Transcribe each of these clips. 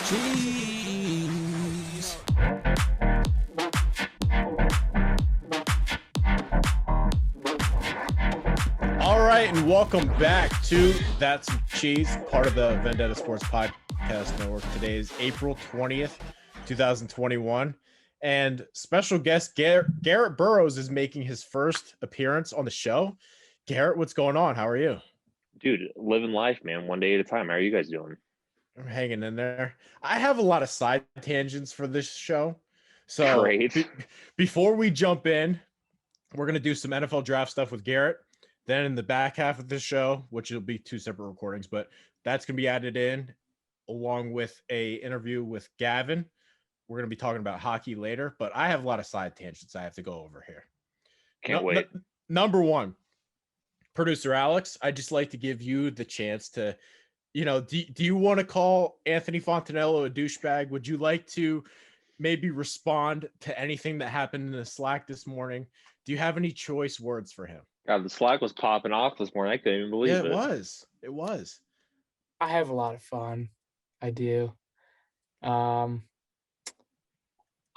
Cheese. All right, and welcome back to That's Cheese, part of the Vendetta Sports Podcast Network. Today is April 20th, 2021, and special guest Garrett Burroughs is making his first appearance on the show. Garrett, what's going on? How are you? Dude, living life, man, one day at a time. How are you guys doing? I'm hanging in there. I have a lot of side tangents for this show. So Great. Before we jump in, we're going to do some NFL draft stuff with Garrett. Then in the back half of the show, which will be two separate recordings, but that's going to be added in along with a interview with Gavin. We're going to be talking about hockey later, but I have a lot of side tangents I have to go over here. Can't wait. Number one, producer Alex, I'd just like to give you the chance to, do you want to call Anthony Fontanello a douchebag? Would you like to maybe respond to anything that happened in the Slack this morning? Do you have any choice words for him? God, the Slack was popping off this morning. I couldn't even believe it. It was. I have a lot of fun. I do.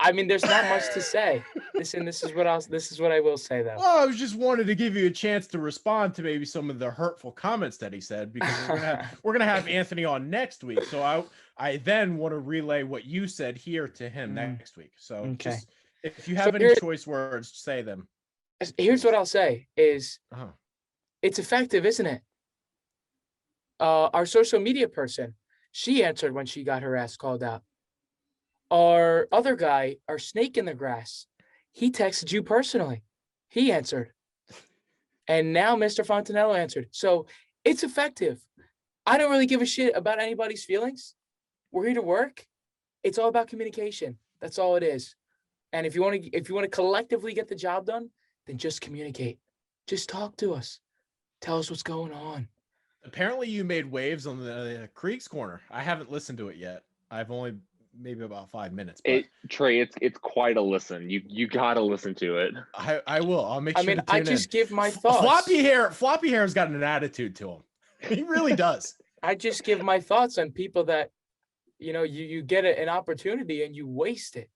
I mean, there's not much to say. This is what I will say though. Well, I was just wanted to give you a chance to respond to maybe some of the hurtful comments that he said, because we're gonna have Anthony on next week. So I then want to relay what you said here to him next week. So okay. Just, if you have any choice words, say them. Here's what I'll say is it's effective, isn't it? Our social media person, she answered when she got her ass called out. Our other guy, our snake in the grass, he texted you personally. He answered. And now Mr. Fontanello answered. So it's effective. I don't really give a shit about anybody's feelings. We're here to work. It's all about communication. That's all it is. And if you want to collectively get the job done, then just communicate. Just talk to us. Tell us what's going on. Apparently you made waves on the Creeks Corner. I haven't listened to it yet. I've only maybe about 5 minutes. But Trey, it's quite a listen. You gotta listen to it. I will. I'll make sure. I just give my thoughts. Floppy hair's got an attitude to him. He really does. I just give my thoughts on people that, you get an opportunity and you waste it.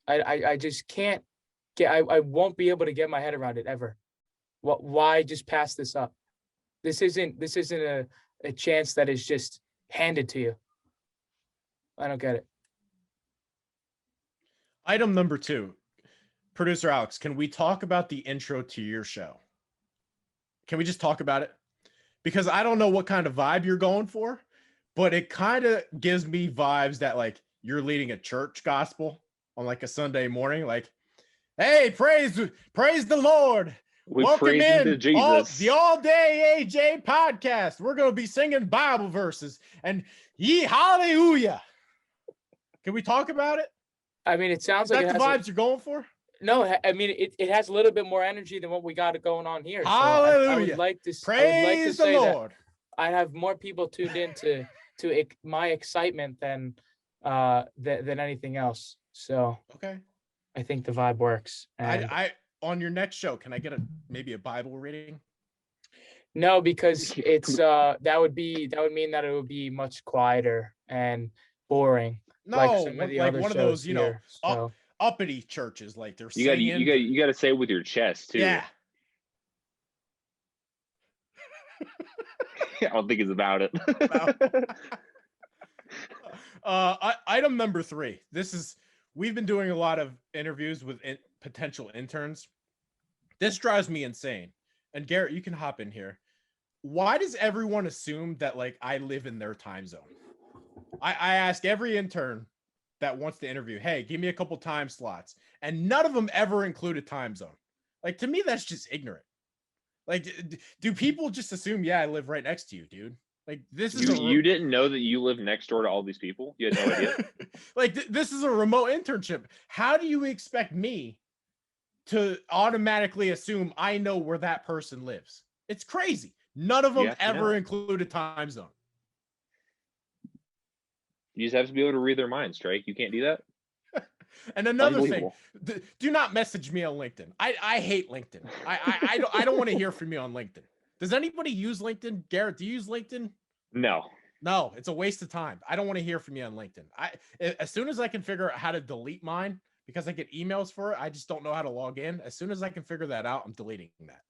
I just can't get. I won't be able to get my head around it ever. Why just pass this up? This isn't a chance that is just handed to you. I don't get it. Item number 2, producer Alex, can we talk about the intro to your show? Can we just talk about it? Because I don't know what kind of vibe you're going for, but it kind of gives me vibes that like you're leading a church gospel on like a Sunday morning. Like, hey, praise the Lord. Welcome in Jesus. The All Day AJ podcast. We're going to be singing Bible verses and ye hallelujah. Can we talk about it? I mean, it sounds like the vibes you're going for. No, I mean it has a little bit more energy than what we got going on here. Hallelujah! So I would like to praise the Lord. I have more people tuned in to my excitement than anything else. So okay, I think the vibe works. And I on your next show, can I get maybe a Bible reading? No, because it's that would mean that it would be much quieter and boring. No, like some of the other one of those, here, uppity churches, like they're you got to say it with your chest too. Yeah. I don't think it's about it. Item number 3. We've been doing a lot of interviews with potential interns. This drives me insane. And Garrett, you can hop in here. Why does everyone assume that like I live in their time zone? I ask every intern that wants to interview, hey, give me a couple time slots. And none of them ever include a time zone. Like, to me, that's just ignorant. Like, do people just assume, yeah, I live right next to you, dude? Like, this is you didn't know that you live next door to all these people? You had no idea? Like, this is a remote internship. How do you expect me to automatically assume I know where that person lives? It's crazy. None of them ever include a time zone. You just have to be able to read their minds, Trey. You can't do that. And another thing, do not message me on LinkedIn. I hate LinkedIn. I don't want to hear from you on LinkedIn. Does anybody use LinkedIn? Garrett, do you use LinkedIn? No. No, it's a waste of time. I don't want to hear from you on LinkedIn. As soon as I can figure out how to delete mine, because I get emails for it, I just don't know how to log in. As soon as I can figure that out, I'm deleting that.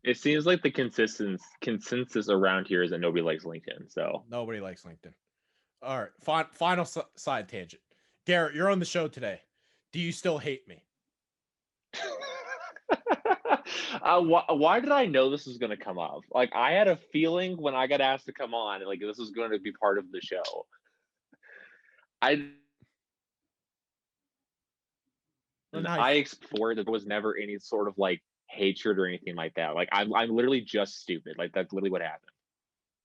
It seems like the consensus around here is that nobody likes LinkedIn. So nobody likes LinkedIn. All right, final side tangent. Garrett, you're on the show today. Do you still hate me? Why did I know this was going to come up? Like, I had a feeling when I got asked to come on, like, this was going to be part of the show. I explored that there was never any sort of like hatred or anything like that. Like, I'm literally just stupid. Like, that's literally what happened.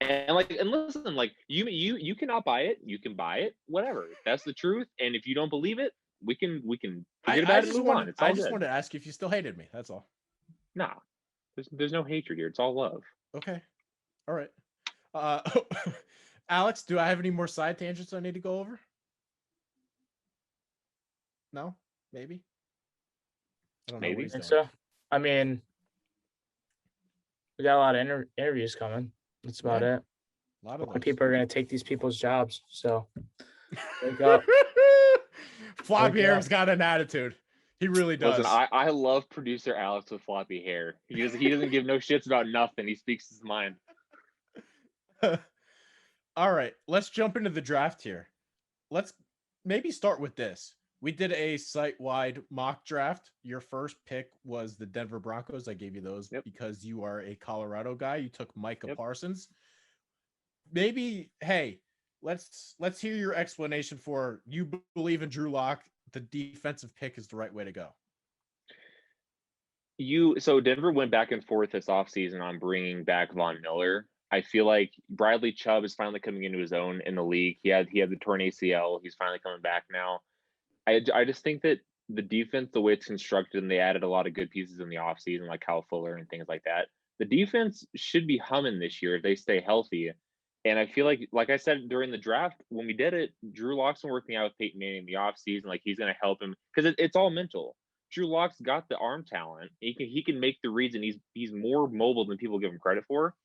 And listen, like, you cannot buy it. You can buy it. Whatever. That's the truth. And if you don't believe it, we can forget about it and move on. I just wanted to ask you if you still hated me. That's all. Nah, there's no hatred here. It's all love. Okay. All right. Alex, do I have any more side tangents I need to go over? No? Maybe? I don't know. Maybe. I think so. I mean, we got a lot of interviews coming. That's about it. A lot of people are going to take these people's jobs. So, wake up. Floppy hair's got an attitude. He really does. Listen, I love producer Alex with floppy hair. He doesn't give no shits about nothing. He speaks his mind. All right, let's jump into the draft here. Let's maybe start with this. We did a site-wide mock draft. Your first pick was the Denver Broncos. I gave you those because you are a Colorado guy. You took Micah Parsons. Maybe, hey, let's hear your explanation for you believe in Drew Lock. The defensive pick is the right way to go. So Denver went back and forth this offseason on bringing back Von Miller. I feel like Bradley Chubb is finally coming into his own in the league. He had the torn ACL. He's finally coming back now. I just think that the defense, the way it's constructed, and they added a lot of good pieces in the offseason, like Kyle Fuller and things like that. The defense should be humming this year if they stay healthy. And I feel like I said during the draft, when we did it, Drew Lock's been working out with Peyton Manning in the offseason. Like, he's going to help him because it's all mental. Drew Lock's got the arm talent. He can make the reads, and he's more mobile than people give him credit for.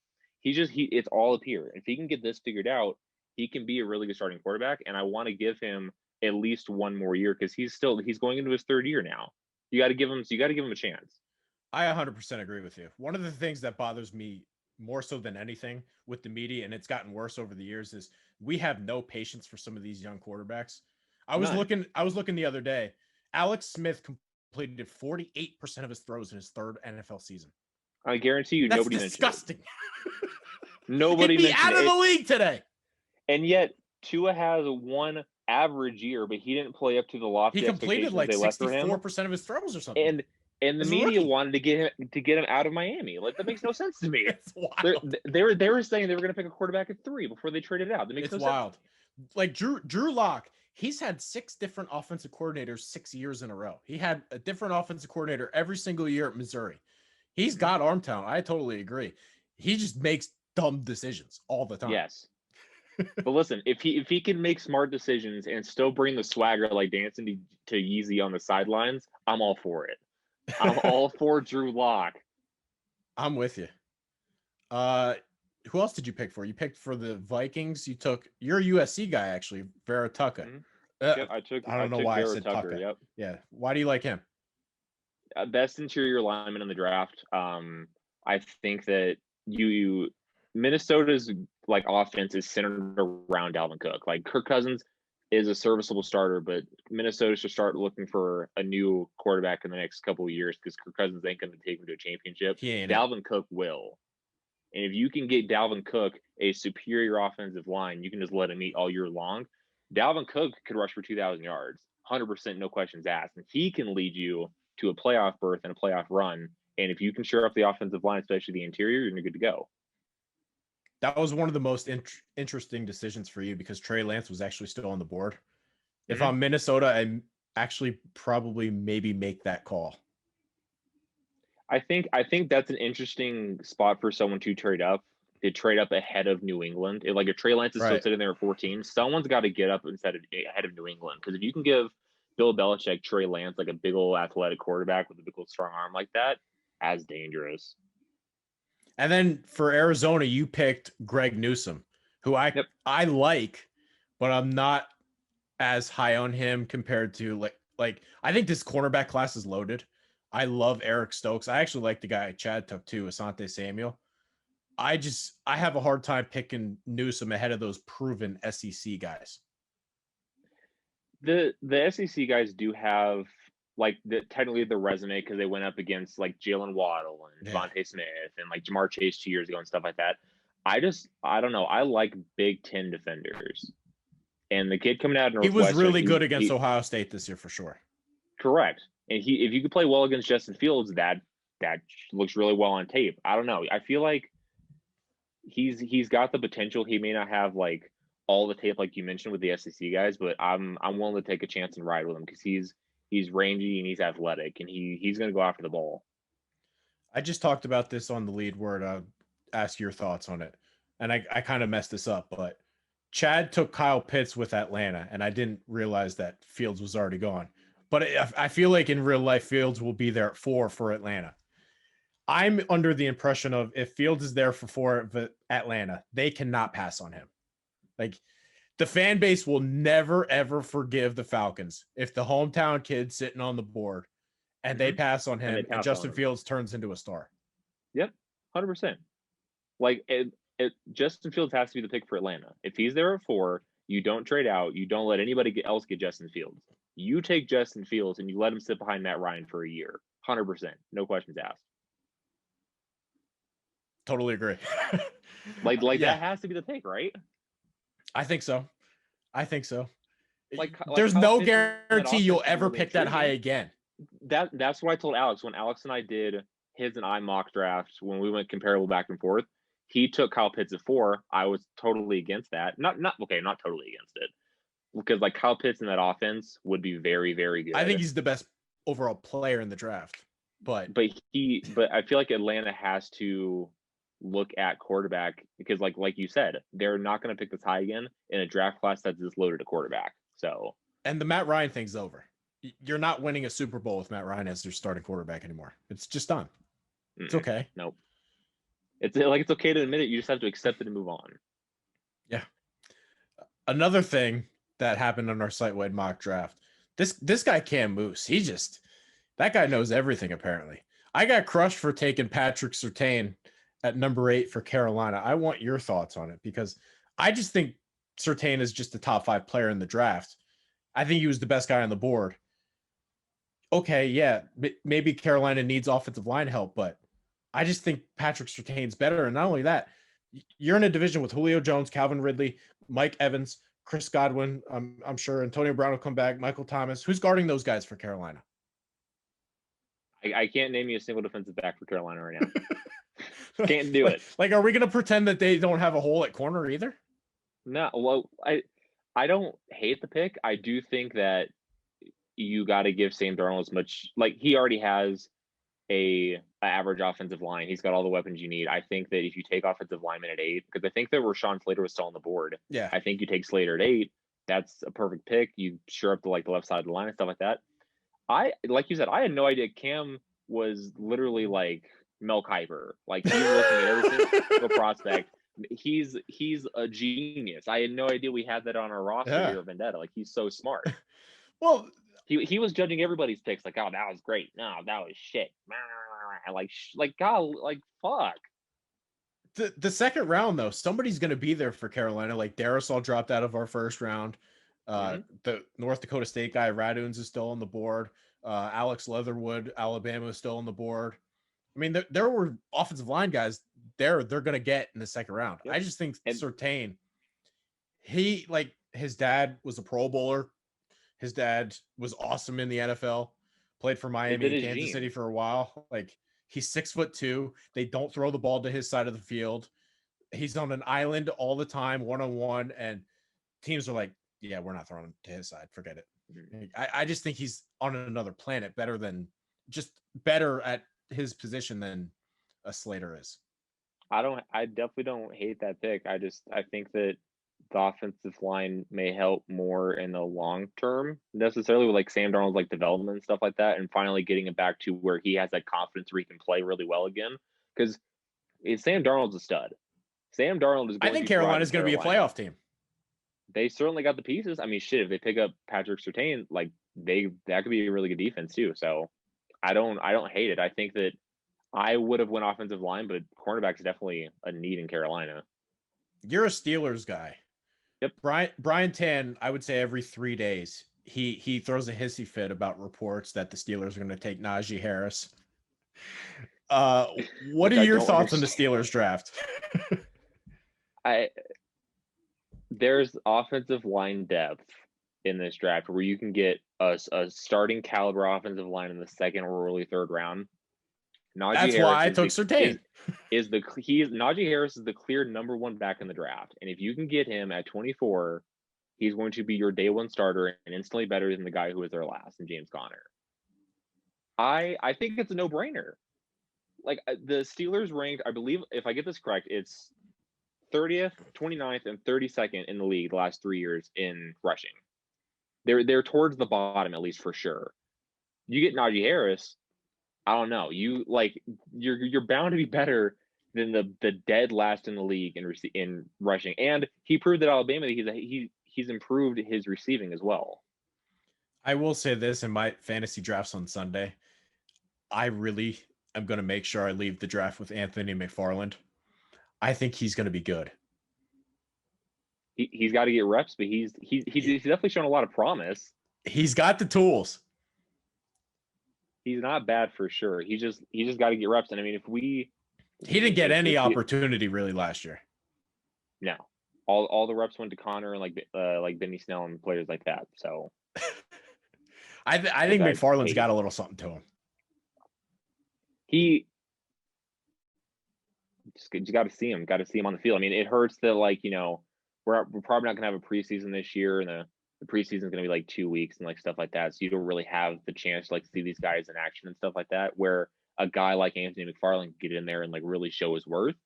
It's all up here. If he can get this figured out, he can be a really good starting quarterback. And I want to give him at least one more year because he's going into his third year now. You got to give him a chance. I 100% agree with you. One of the things that bothers me more so than anything with the media, and it's gotten worse over the years, is we have no patience for some of these young quarterbacks. I was looking the other day. Alex Smith completed 48% of his throws in his third NFL season. I guarantee you, nobody disgusting. Nobody He'd be out of the league today. And yet Tua has one average year, but he didn't play up to the lofty expectations. He completed like 64% of his throws or something. And the media wanted to get him out of Miami. Like, that makes no sense to me. It's wild. They were saying they were going to pick a quarterback at 3 before they traded out. That makes no wild. Sense. Like Drew Lock, he's had 6 different offensive coordinators 6 years in a row. He had a different offensive coordinator every single year at Missouri. He's got arm talent. I totally agree. He just makes dumb decisions all the time. Yes. But listen, if he can make smart decisions and still bring the swagger like dancing to Yeezy on the sidelines, I'm all for it. I'm all for Drew Lock. I'm with you. Who else did you pick for? You picked for the Vikings. You're a USC guy, actually, Vera Tucker. Mm-hmm. I don't know why I said Tucker. Yep. Yeah. Why do you like him? Best interior lineman in the draft. I think that Minnesota's like offense is centered around Dalvin Cook. Like, Kirk Cousins is a serviceable starter, but Minnesota should start looking for a new quarterback in the next couple of years because Kirk Cousins ain't going to take him to a championship. Dalvin Cook will. And if you can get Dalvin Cook a superior offensive line, you can just let him eat all year long. Dalvin Cook could rush for 2,000 yards, 100%, no questions asked. And he can lead you to a playoff berth and a playoff run. And if you can shore up the offensive line, especially the interior, you're good to go. That was one of the most interesting decisions for you because Trey Lance was actually still on the board. If I'm Minnesota, I actually probably maybe make that call. I think that's an interesting spot for someone to trade up. They trade up ahead of New England. If Trey Lance is still sitting there at 14, someone's got to get up ahead of New England. Because if you can give Bill Belichick Trey Lance like a big old athletic quarterback with a big old strong arm like that, as dangerous. And then for Arizona, you picked Greg Newsome. who I like, but I'm not as high on him compared to like I think this cornerback class is loaded. I love Eric Stokes. I actually like the guy Chad took too, Asante Samuel. I have a hard time picking Newsome ahead of those proven SEC guys. The SEC guys do have like technically the resume because they went up against like Jalen Waddle and Devontae Smith and like Jamar Chase 2 years ago and stuff like that. I don't know. I like Big Ten defenders, and the kid coming out of Northwestern, he was really good against Ohio State this year for sure. Correct, and if you could play well against Justin Fields, that looks really well on tape. I don't know. I feel like he's got the potential. He may not have like all the tape like you mentioned with the SEC guys, but I'm willing to take a chance and ride with him because he's rangy and he's athletic and he's going to go after the ball. I just talked about this on the lead word. I'll ask your thoughts on it. And I kind of messed this up, but Chad took Kyle Pitts with Atlanta, and I didn't realize that Fields was already gone. But I feel like in real life, Fields will be there at 4 for Atlanta. I'm under the impression of if Fields is there for 4 for Atlanta, they cannot pass on him. Like, the fan base will never, ever forgive the Falcons if the hometown kid's sitting on the board and they pass on him and Justin Fields turns into a star. Yep, 100%. Like, Justin Fields has to be the pick for Atlanta. If he's there at 4, you don't trade out. You don't let anybody else get Justin Fields. You take Justin Fields and you let him sit behind Matt Ryan for a year. 100%. No questions asked. Totally agree. like that has to be the pick, right? I think so. Like there's no guarantee you'll ever pick that high again. That's what I told Alex when Alex and I did his and I mock drafts when we went comparable back and forth. He took Kyle Pitts at 4. I was totally against that. Not totally against it. Because like Kyle Pitts in that offense would be very, very good. I think he's the best overall player in the draft. But I feel like Atlanta has to look at quarterback because like you said, they're not going to pick this high again in a draft class that's this loaded at quarterback. So, and the Matt Ryan thing's over. You're not winning a Super Bowl with Matt Ryan as your starting quarterback anymore. It's just done. It's okay. Nope. It's okay to admit it. You just have to accept it and move on. Yeah. Another thing that happened on our site-wide mock draft. This guy Cam Moose. That guy knows everything apparently. I got crushed for taking Patrick Surtain at number 8 for Carolina. I want your thoughts on it because I just think Surtain is just a top 5 player in the draft. I think he was the best guy on the board. Okay, yeah, maybe Carolina needs offensive line help, but I just think Patrick Surtain's better. And not only that, you're in a division with Julio Jones, Calvin Ridley, Mike Evans, Chris Godwin. I'm sure Antonio Brown will come back, Michael Thomas. Who's guarding those guys for Carolina? I can't name you a single defensive back for Carolina right now. Can't do it. Like, are we going to pretend that they don't have a hole at corner either? No. Well, I don't hate the pick. I do think that you got to give Sam Darnold as much. Like, he already has a average offensive line. He's got all the weapons you need. I think that if you take offensive lineman at 8, because I think that Rashawn Slater was still on the board. Yeah. I think you take Slater at 8. That's a perfect pick. You shore up to like the left side of the line and stuff like that. Like you said, I had no idea Cam was literally like Mel Kiper. Like, he's looking at every single prospect. He's a genius. I had no idea we had that on our roster here at Vendetta. Like, he's so smart. Well, he was judging everybody's picks. Like, oh, that was great. No, that was shit. Like God, like fuck. The second round though, somebody's going to be there for Carolina. Like, Darrisaw dropped out of our first round. The North Dakota State guy Raduns is still on the board. Alex Leatherwood, Alabama, is still on the board. I mean, there were offensive line guys they're going to get in the second round. Yep. I just think Surtain, his dad was a Pro Bowler. His dad was awesome in the NFL, played for Miami and Kansas City for a while. Like, he's 6'2". They don't throw the ball to his side of the field. He's on an island all the time, one-on-one, and teams are like, yeah, we're not throwing to his side. Forget it. I just think he's on another planet, better at his position than a Slater is. I definitely don't hate that pick. I think that the offensive line may help more in the long term, necessarily with like Sam Darnold's like development and stuff like that, and finally getting it back to where he has that confidence where he can play really well again. Because Sam Darnold's a stud. Sam Darnold is. I think Carolina's going to be a playoff team. They certainly got the pieces. I mean, shit, if they pick up Patrick Surtain, like that could be a really good defense too. So I don't hate it. I think that I would have went offensive line, but cornerback is definitely a need in Carolina. You're a Steelers guy. Yep. Brian Tan, I would say every 3 days, he throws a hissy fit about reports that the Steelers are going to take Najee Harris. What are your thoughts on the Steelers draft? There's offensive line depth in this draft where you can get a starting caliber offensive line in the second or early third round. That's why I took Surtain. Najee Harris is the clear number one back in the draft, and if you can get him at 24, he's going to be your day one starter and instantly better than the guy who was there last, and James Conner. I think it's a no brainer. Like the Steelers ranked, I believe, if I get this correct, it's 30th, 29th, and 32nd in the league the last 3 years in rushing. They're towards the bottom, at least for sure. You get Najee Harris, I don't know. You're bound to be better than the dead last in the league in rushing, and he proved at Alabama that he's improved his receiving as well. I will say this in my fantasy drafts on Sunday, I really am going to make sure I leave the draft with Anthony McFarland. I think he's going to be good. He's got to get reps, but he's definitely shown a lot of promise. He's got the tools. He's not bad for sure. He just got to get reps. And I mean, he didn't get any opportunity really last year. No, all the reps went to Connor and like Benny Snell and players like that. So I think McFarland's got a little something to him. You got to see him. Got to see him on the field. I mean, it hurts that we're probably not gonna have a preseason this year, and the preseason is gonna be like 2 weeks and like stuff like that. So you don't really have the chance to like see these guys in action and stuff like that. Where a guy like Anthony McFarland can get in there and like really show his worth.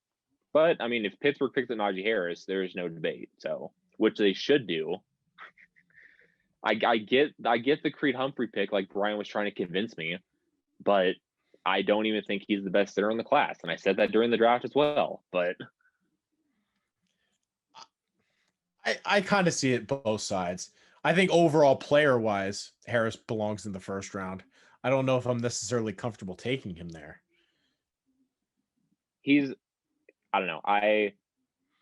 But I mean, if Pittsburgh picks up Najee Harris, there is no debate. So which they should do. I get the Creed Humphrey pick, like Brian was trying to convince me, but I don't even think he's the best center in the class. And I said that during the draft as well, but I kind of see it both sides. I think overall player wise, Harris belongs in the first round. I don't know if I'm necessarily comfortable taking him there. I don't know.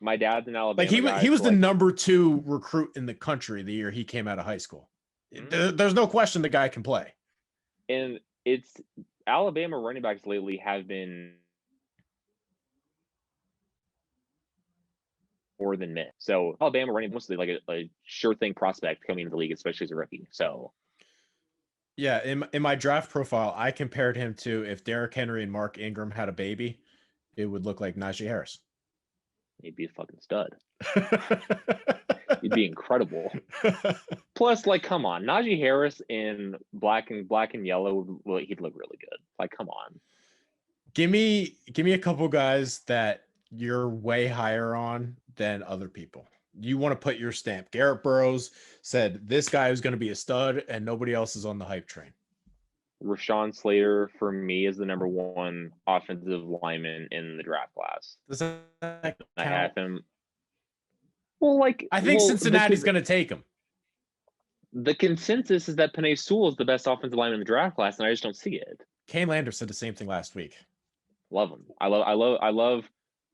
My dad's in Alabama. Like he was the number 2 recruit in the country the year he came out of high school. Mm-hmm. There's no question the guy can play. And it's Alabama running backs lately have been more than mid. So Alabama running mostly like a sure thing prospect coming into the league, especially as a rookie. So yeah, in my draft profile, I compared him to if Derrick Henry and Mark Ingram had a baby, it would look like Najee Harris. He'd be a fucking stud. He'd be incredible. Plus, like, come on, Najee Harris in black and yellow, he'd look really good. Like, come on. Give me a couple guys that you're way higher on than other people. You want to put your stamp. Garrett Burroughs said this guy is going to be a stud, and nobody else is on the hype train. Rashawn Slater for me is the number 1 offensive lineman in the draft class. Does that count? I have him. Well, I think Cincinnati's going to take him. The consensus is that Penei Sewell is the best offensive lineman in the draft class, and I just don't see it. Kane Lander said the same thing last week. Love him. I love.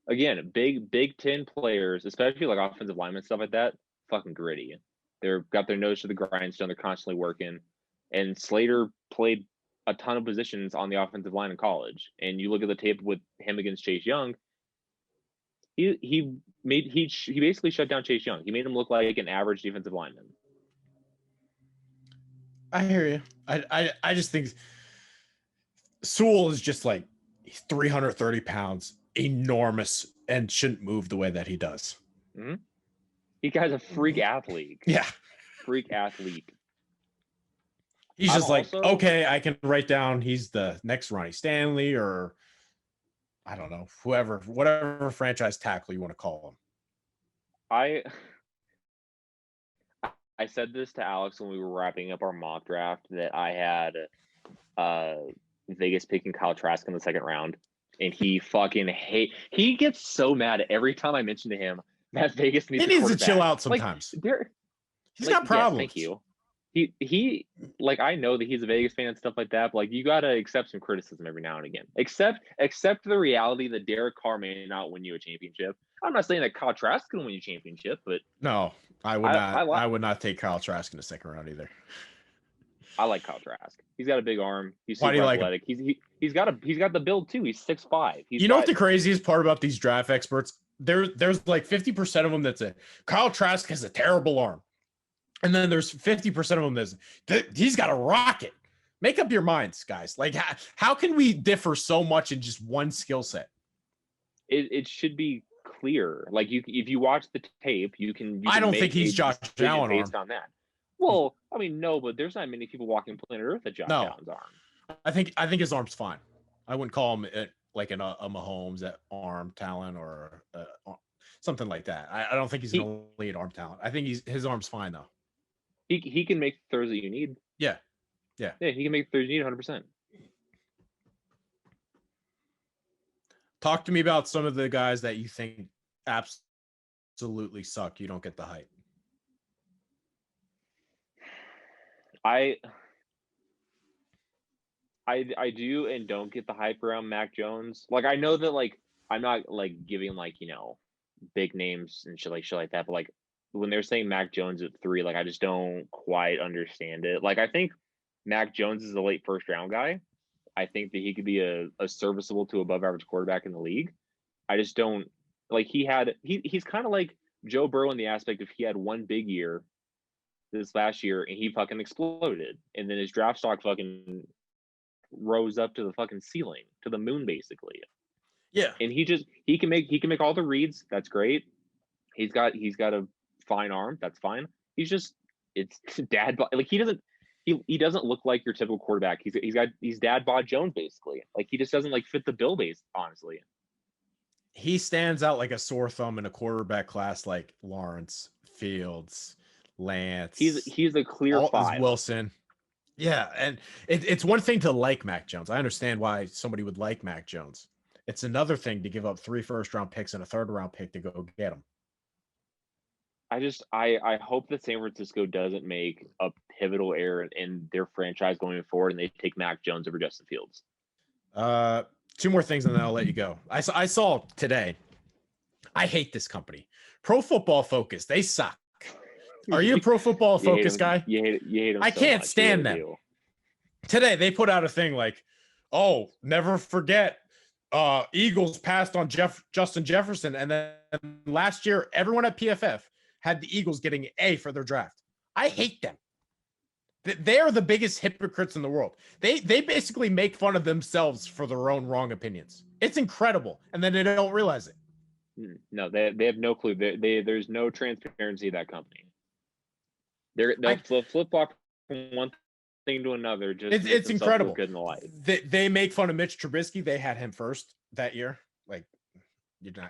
Again, Big Ten players, especially like offensive linemen, stuff like that. Fucking gritty. They're got their nose to the grindstone. They're constantly working. And Slater played a ton of positions on the offensive line in college. And you look at the tape with him against Chase Young. He basically shut down Chase Young. He made him look like an average defensive lineman. I hear you. I just think Sewell is just like 330 pounds, enormous, and shouldn't move the way that he does. Mm-hmm. He guy's a freak athlete. Yeah. Freak athlete. He's just okay, I can write down he's the next Ronnie Stanley or I don't know, whatever franchise tackle you want to call him. I said this to Alex when we were wrapping up our mock draft that I had Vegas picking Kyle Trask in the second round. and he fucking he gets so mad every time I mention to him that Vegas needs He needs to chill out sometimes. He's got problems. Yes, thank you. He like, I know that he's a Vegas fan and stuff like that, but like, you gotta accept some criticism every now and again. Accept the reality that Derek Carr may not win you a championship. I'm not saying that Kyle Trask can win you a championship, but no, I would not take Kyle Trask in the second round either. I like Kyle Trask. He's got a big arm. He's super athletic. He's got the build too. He's 6'5". You know what the craziest part about these draft experts? There's like 50% of them that say Kyle Trask has a terrible arm, and then there's 50% of them that he's got a rocket. Make up your minds, guys. Like, how can we differ so much in just one skill set? It should be clear. Like, if you watch the tape, you can I don't think he's Josh Allen based on that. Well, I mean, no, but there's not many people walking planet Earth that Josh Allen's arm. I think his arm's fine. I wouldn't call him like a Mahomes at arm talent or something like that. I don't think he's an elite arm talent. I think his arm's fine though. He can make the throws that you need. Yeah. He can make the throws you need 100%. Talk to me about some of the guys that you think absolutely suck. You don't get the hype. I do and don't get the hype around Mac Jones. Like, I know that, like, I'm not like giving like, you know, big names and shit like that, but like, when they're saying Mac Jones at 3, like, I just don't quite understand it. Like, I think Mac Jones is a late first round guy. I think that he could be a serviceable to above average quarterback in the league. I just don't like, he's kind of like Joe Burrow in the aspect of he had one big year this last year and he fucking exploded, and then his draft stock fucking rose up to the fucking ceiling, to the moon basically. Yeah. And he can make all the reads. That's great. He's got a fine arm. That's fine. It's dad bod. Like, he doesn't look like your typical quarterback. He's dad bod Jones basically. Like, he just doesn't like fit the bill base, honestly. He stands out like a sore thumb in a quarterback class like Lawrence, Fields, Lance. He's a clear 5. Wilson. Yeah, and it's one thing to like Mac Jones. I understand why somebody would like Mac Jones. It's another thing to give up 3 first-round picks and a third-round pick to go get him. I hope that San Francisco doesn't make a pivotal error in their franchise going forward, and they take Mac Jones over Justin Fields. 2 more things, and then I'll let you go. I saw today. I hate this company, Pro Football Focus. They suck. Are you a Pro Football Focus guy? You hate him. I can't stand them. Today they put out a thing like, "Oh, never forget, Eagles passed on Justin Jefferson," and then last year everyone at PFF had the Eagles getting an A for their draft. I hate them. They are the biggest hypocrites in the world. They basically make fun of themselves for their own wrong opinions. It's incredible, and then they don't realize it. No, they have no clue. There's no transparency in that company. They'll flip-flop from one thing to another. Just it's incredible. Good in the light. They make fun of Mitch Trubisky. They had him first that year. Like,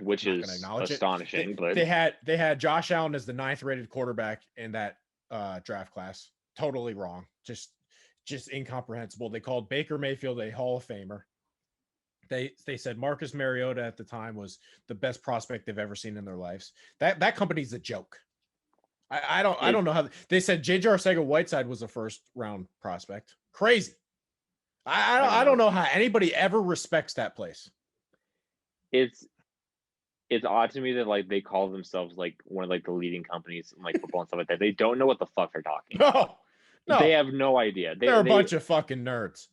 which is astonishing. But they had Josh Allen as the 9th rated quarterback in that draft class. Totally wrong. Just incomprehensible. They called Baker Mayfield a Hall of Famer. They said Marcus Mariota at the time was the best prospect they've ever seen in their lives. That company's a joke. I don't know how they said J.J. Arcega-Whiteside was a first round prospect. Crazy. I don't know how anybody ever respects that place. It's odd to me that like they call themselves like one of like the leading companies in like football and stuff like that. They don't know what the fuck they're talking. No. They have no idea. They're a bunch of fucking nerds.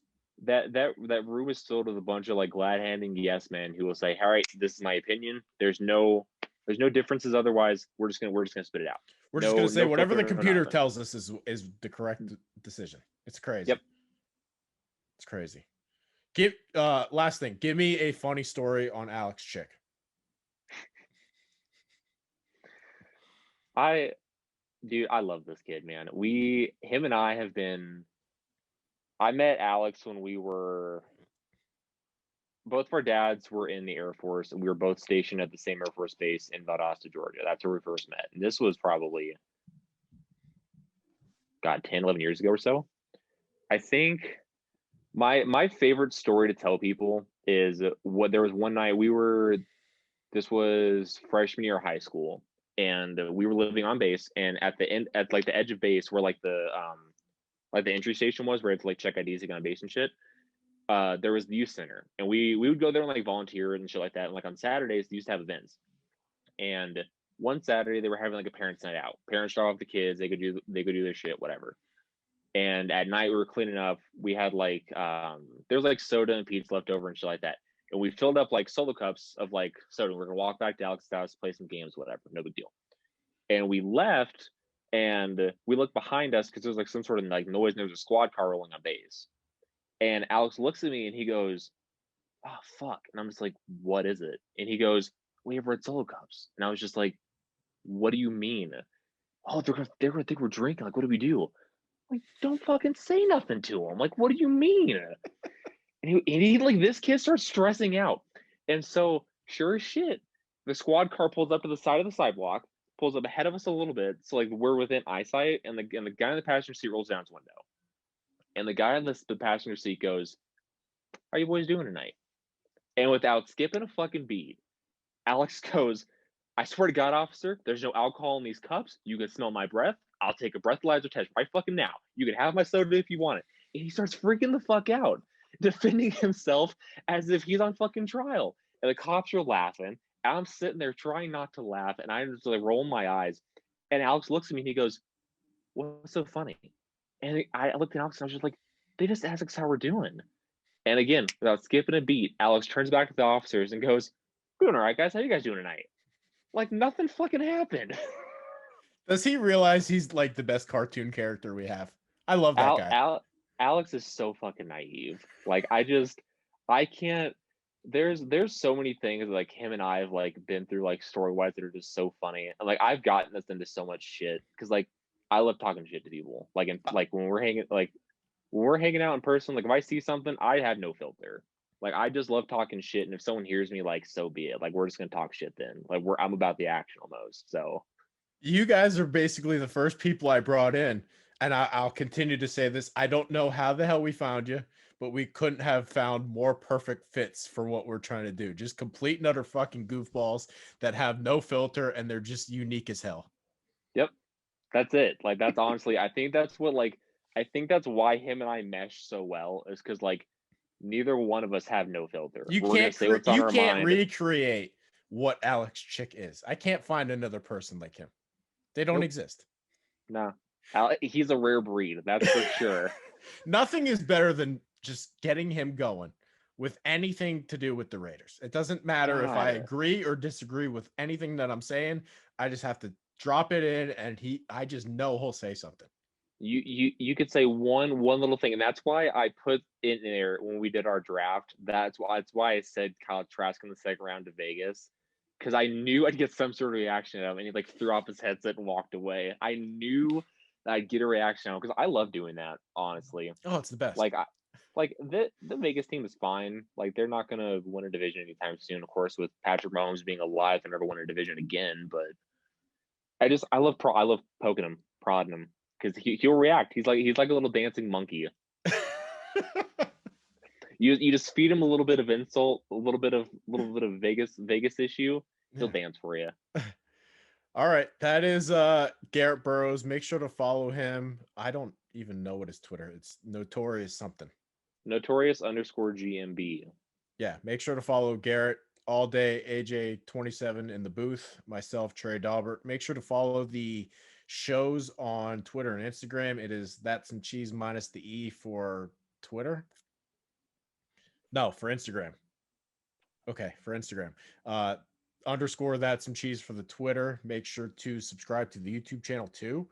That room is filled with a bunch of like glad-handing yes men who will say, "All right, this is my opinion. There's no differences. Otherwise, we're just gonna spit it out. We're just gonna say whatever the computer tells us is the correct decision." It's crazy. Yep. It's crazy. Last thing. Give me a funny story on Alex Chick. I love this kid, man. Him and I have been. I met Alex when both of our dads were in the Air Force, and we were both stationed at the same Air Force base in Valdosta, Georgia. That's where we first met. And this was probably, 10, 11 years ago or so. I think My favorite story to tell people is what there was one night this was freshman year of high school, and we were living on base, and at the end, at like the edge of base where like the entry station was, where it's like check IDs to get on base and shit. There was the youth center, and we would go there and like volunteer and shit like that. And like on Saturdays, they used to have events. And one Saturday, they were having like a parents' night out. Parents drop off the kids, they could do their shit, whatever. And at night, we were cleaning up. We had like there was like soda and pizza left over and shit like that. And we filled up like solo cups of like soda. We're gonna walk back to Alex's house, play some games, whatever, no big deal. And we left, and we looked behind us because there was like some sort of like noise, and there was a squad car rolling on base. And Alex looks at me and he goes, "Oh fuck!" And I'm just like, "What is it?" And he goes, "We have red Solo cups." And I was just like, "What do you mean?" "Oh, they're gonna think we're drinking. Like, what do we do?" Like, don't fucking say nothing to him. Like, what do you mean? And he like this kid starts stressing out. And so sure as shit, the squad car pulls up to the side of the sidewalk, pulls up ahead of us a little bit, so like we're within eyesight, and the guy in the passenger seat rolls down his window. And the guy in the passenger seat goes, "How you boys doing tonight?" And without skipping a fucking beat, Alex goes, "I swear to God, officer, there's no alcohol in these cups. You can smell my breath. I'll take a breathalyzer test right fucking now. You can have my soda if you want it." And he starts freaking the fuck out, defending himself as if he's on fucking trial. And the cops are laughing. I'm sitting there trying not to laugh, and I'm just like rolling my eyes. And Alex looks at me and he goes, "What's so funny?" And I looked at Alex and I was just like, "They just asked us how we're doing." And again, without skipping a beat, Alex turns back to the officers and goes, "Doing all right, guys. How you guys doing tonight?" Like nothing fucking happened. Does he realize he's like the best cartoon character we have? I love that guy. Alex is so fucking naive. Like I can't. There's so many things like him and I have like been through like story wise that are just so funny. And like I've gotten us into so much shit because like I love talking shit to people. Like when we're hanging out in person, like if I see something, I have no filter. Like I just love talking shit, and if someone hears me, like so be it. Like we're just gonna talk shit then. Like I'm about the action almost. So you guys are basically the first people I brought in, and I'll continue to say this. I don't know how the hell we found you, but we couldn't have found more perfect fits for what we're trying to do. Just complete and utter fucking goofballs that have no filter, and they're just unique as hell. Yep, that's it. Like that's honestly, I think that's why him and I mesh so well, is because like neither one of us have no filter. You can't recreate what Alex Chick is. I can't find another person like him. They don't exist. No, he's a rare breed. That's for sure. Nothing is better than just getting him going with anything to do with the Raiders. It doesn't matter if I agree or disagree with anything that I'm saying. I just have to drop it in, and I just know he'll say something. You could say one little thing, and that's why I put in there when we did our draft. That's why I said Kyle Trask in the second round to Vegas, because I knew I'd get some sort of reaction out of him, and he like threw off his headset and walked away. I knew that I'd get a reaction out of him because I love doing that, honestly. Oh, it's the best. Like the Vegas team is fine. Like they're not gonna win a division anytime soon. Of course, with Patrick Mahomes being alive, they'll never win a division again. But I love poking him, prodding him. Because he'll react. He's like a little dancing monkey. You just feed him a little bit of insult, a little bit of Vegas issue. He'll dance for you. All right, that is Garrett Burroughs. Make sure to follow him. I don't even know what his Twitter. It's Notorious something. Notorious_GMB. Yeah, make sure to follow Garrett all day. AJ27 in the booth. Myself, Trey Daubert. Make sure to follow the shows on Twitter and Instagram. It is That's Some Cheese minus the E for Twitter. No, for Instagram. Okay, for Instagram. _ That's Some Cheese for the Twitter. Make sure to subscribe to the YouTube channel too.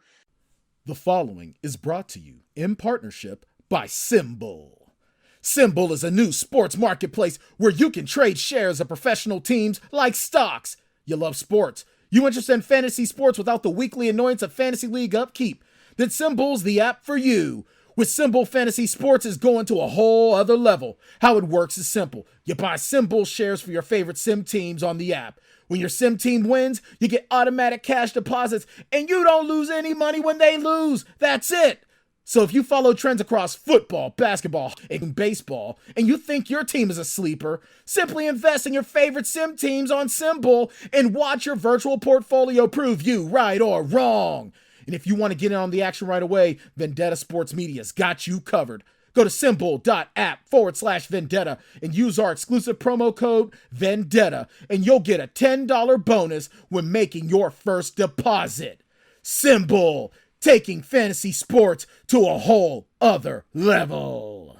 The following is brought to you in partnership by Symbol. Symbol is a new sports marketplace where you can trade shares of professional teams like stocks. You love sports. You interested in fantasy sports without the weekly annoyance of fantasy league upkeep? Then Symbol's the app for you. With Symbol, fantasy sports is going to a whole other level. How it works is simple. You buy Symbol shares for your favorite sim teams on the app. When your sim team wins, you get automatic cash deposits, and you don't lose any money when they lose. That's it. So if you follow trends across football, basketball, and baseball, and you think your team is a sleeper, simply invest in your favorite sim teams on Symbol and watch your virtual portfolio prove you right or wrong. And if you want to get in on the action right away, Vendetta Sports Media's got you covered. Go to symbol.app/Vendetta and use our exclusive promo code Vendetta, and you'll get a $10 bonus when making your first deposit. Symbol, taking fantasy sports to a whole other level.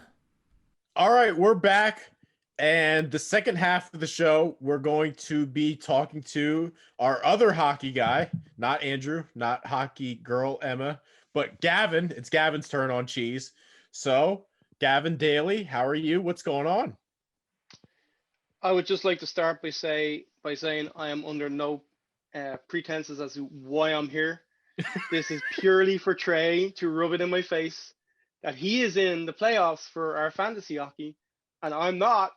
All right, we're back. And the second half of the show, we're going to be talking to our other hockey guy, not Andrew, not hockey girl Emma, but Gavin. It's Gavin's turn on cheese. So, Gavin Daly, how are you? What's going on? I would just like to start by saying I am under no pretenses as to why I'm here. This is purely for Trey to rub it in my face that he is in the playoffs for our fantasy hockey and I'm not,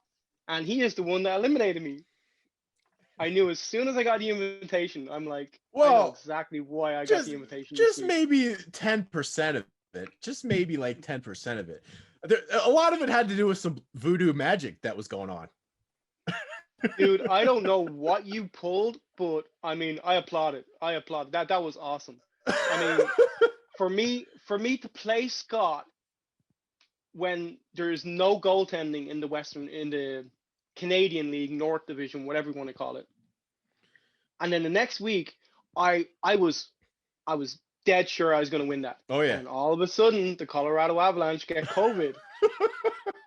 and he is the one that eliminated me. I knew as soon as I got the invitation, I'm like, well, I know exactly why I got the invitation. Just maybe 10% of it. Just maybe like 10% of it. A lot of it had to do with some voodoo magic that was going on. Dude, I don't know what you pulled, but I mean, I applaud it. That was awesome. I mean, for me to play Scott when there is no goaltending in the Canadian League, North Division, whatever you want to call it. And then the next week, I was dead sure I was going to win that. Oh yeah. And all of a sudden, the Colorado Avalanche get COVID,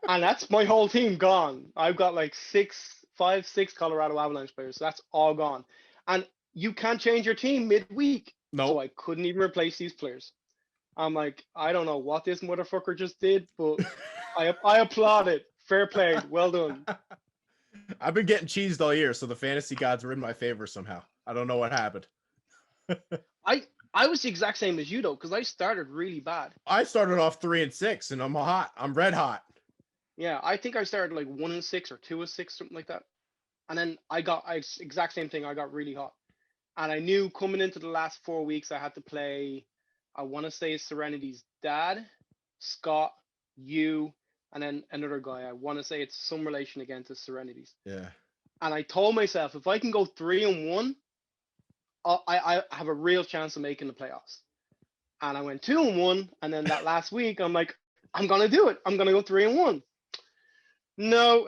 and that's my whole team gone. I've got like 5, 6 Colorado Avalanche players, so that's all gone. And you can't change your team midweek. No. So I couldn't even replace these players. I'm like, I don't know what this motherfucker just did, but I applaud it. Fair play. Well done. I've been getting cheesed all year, so the fantasy gods were in my favor somehow. I don't know what happened. I was the exact same as you though, because I started really bad. I started off 3-6, and I'm hot. I'm red hot. Yeah, I think I started like 1-6 or 2-6, something like that. And then exact same thing. I got really hot. And I knew coming into the last 4 weeks, I had to play, I want to say Serenity's dad, Scott, you, and then another guy. I want to say it's some relation again to Serenity's. Yeah. And I told myself, if I can go 3-1, I have a real chance of making the playoffs. And I went 2-1. And then that last week, I'm like, I'm going to do it. I'm going to go 3-1. No,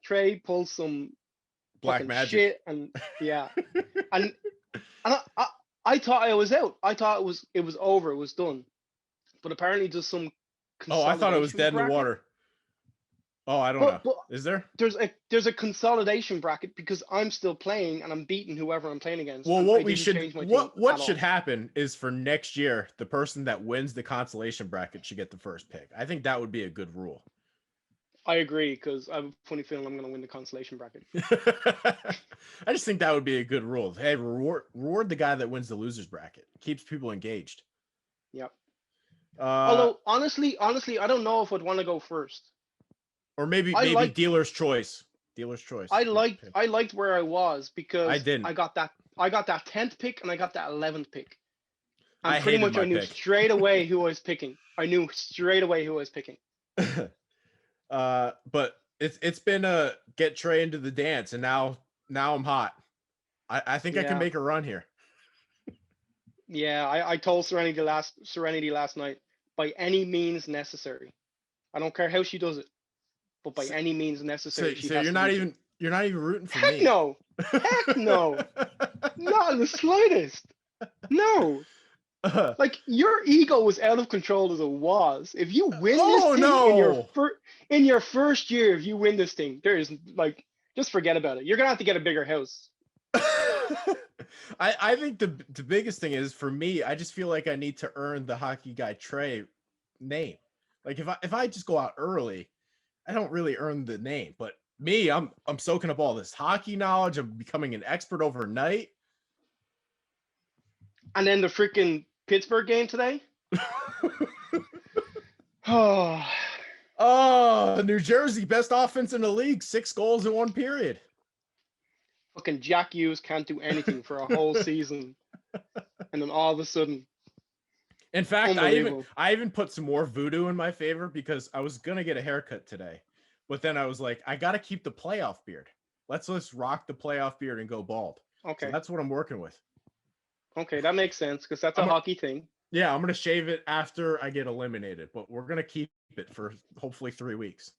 Trey pulled some black magic shit, and yeah, and I thought I was out. I thought it was over. It was done. But apparently, just some. Oh, I thought it was dead in the water. Oh, I don't know. But is there? There's a consolidation bracket because I'm still playing and I'm beating whoever I'm playing against. Well, what should happen is for next year, the person that wins the consolation bracket should get the first pick. I think that would be a good rule. I agree, because I have a funny feeling I'm going to win the consolation bracket. I just think that would be a good rule. Hey, reward the guy that wins the losers bracket. Keeps people engaged. Yep. Although honestly, I don't know if I'd want to go first. Or maybe dealer's choice. Dealer's choice. I liked where I was because I didn't. I got that 10th pick and I got that 11th pick. And I pretty much I knew pick. straight away who I was picking. But it's been a get Trey into the dance, and now I'm hot. I think I can make a run here. Yeah, I told Serenity last night, by any means necessary. I don't care how she does it, but by any means necessary. So you're not even rooting for me. No. Heck no. Not in the slightest. No. Like, your ego was out of control as it was. If you win this thing in your first year, if you win this thing, there is like, just forget about it. You're gonna have to get a bigger house. I think the biggest thing is, for me, I just feel like I need to earn the hockey guy Trey name. Like, if I just go out early, I don't really earn the name. But me, I'm soaking up all this hockey knowledge. I'm becoming an expert overnight. And then the freaking Pittsburgh game today. Oh, New Jersey, best offense in the league, 6 goals in 1 period. Fucking Jack Hughes can't do anything for a whole season. And then all of a sudden. In fact, Unbelievable. I even put some more voodoo in my favor because I was gonna get a haircut today, but then I was like, I gotta keep the playoff beard. Let's rock the playoff beard and go bald. So Okay. that's what I'm working with. Okay, that makes sense because that's a hockey thing. Yeah, I'm gonna shave it after I get eliminated, but we're gonna keep it for hopefully 3 weeks.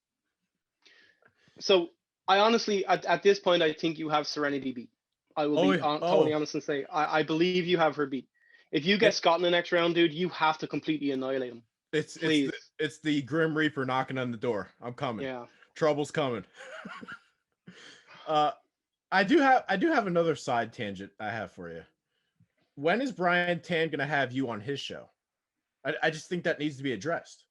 So I honestly, at this point, I think you have Serenity beat. I will be totally honest and say I believe you have her beat. If you get Scott in the next round, dude, you have to completely annihilate him. It's the Grim Reaper knocking on the door. I'm coming. Yeah, trouble's coming. I do have another side tangent I have for you. When is Brian Tan gonna have you on his show? I just think that needs to be addressed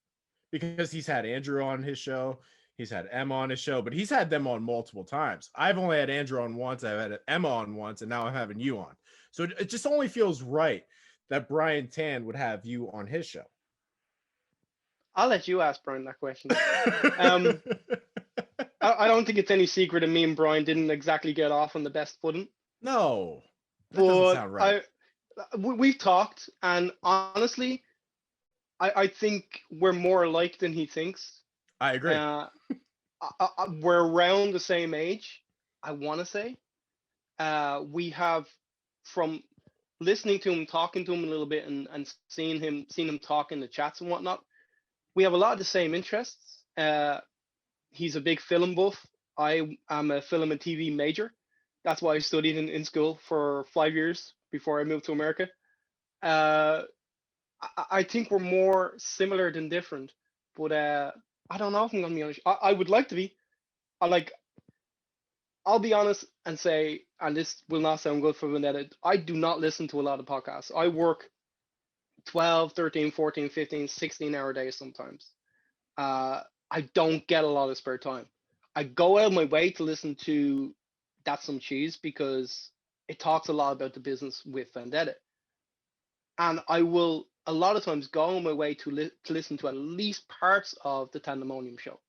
because he's had Andrew on his show, he's had Emma on his show, but he's had them on multiple times. I've only had Andrew on once, I've had Emma on once, and now I'm having you on. So it just only feels right that Brian Tan would have you on his show. I'll let you ask Brian that question. I don't think it's any secret that me and Brian didn't exactly get off on the best footing. No, that doesn't sound right. We've talked, and honestly, I think we're more alike than he thinks. I agree. We're around the same age, I want to say. We have, from listening to him, talking to him a little bit, and seeing him talk in the chats and whatnot, we have a lot of the same interests. He's a big film buff. I am a film and TV major. That's why I studied in school for 5 years before I moved to America. I think we're more similar than different, but I don't know if I'm gonna be honest. I would like to be. I'll be honest and say, and this will not sound good for Vendetta, I do not listen to a lot of podcasts. I work 12, 13, 14, 15, 16-hour days sometimes. I don't get a lot of spare time. I go out of my way to listen to That's Some Cheese because it talks a lot about the business with Vendetta. And I will a lot of times go on my way to listen to at least parts of the Tandemonium show.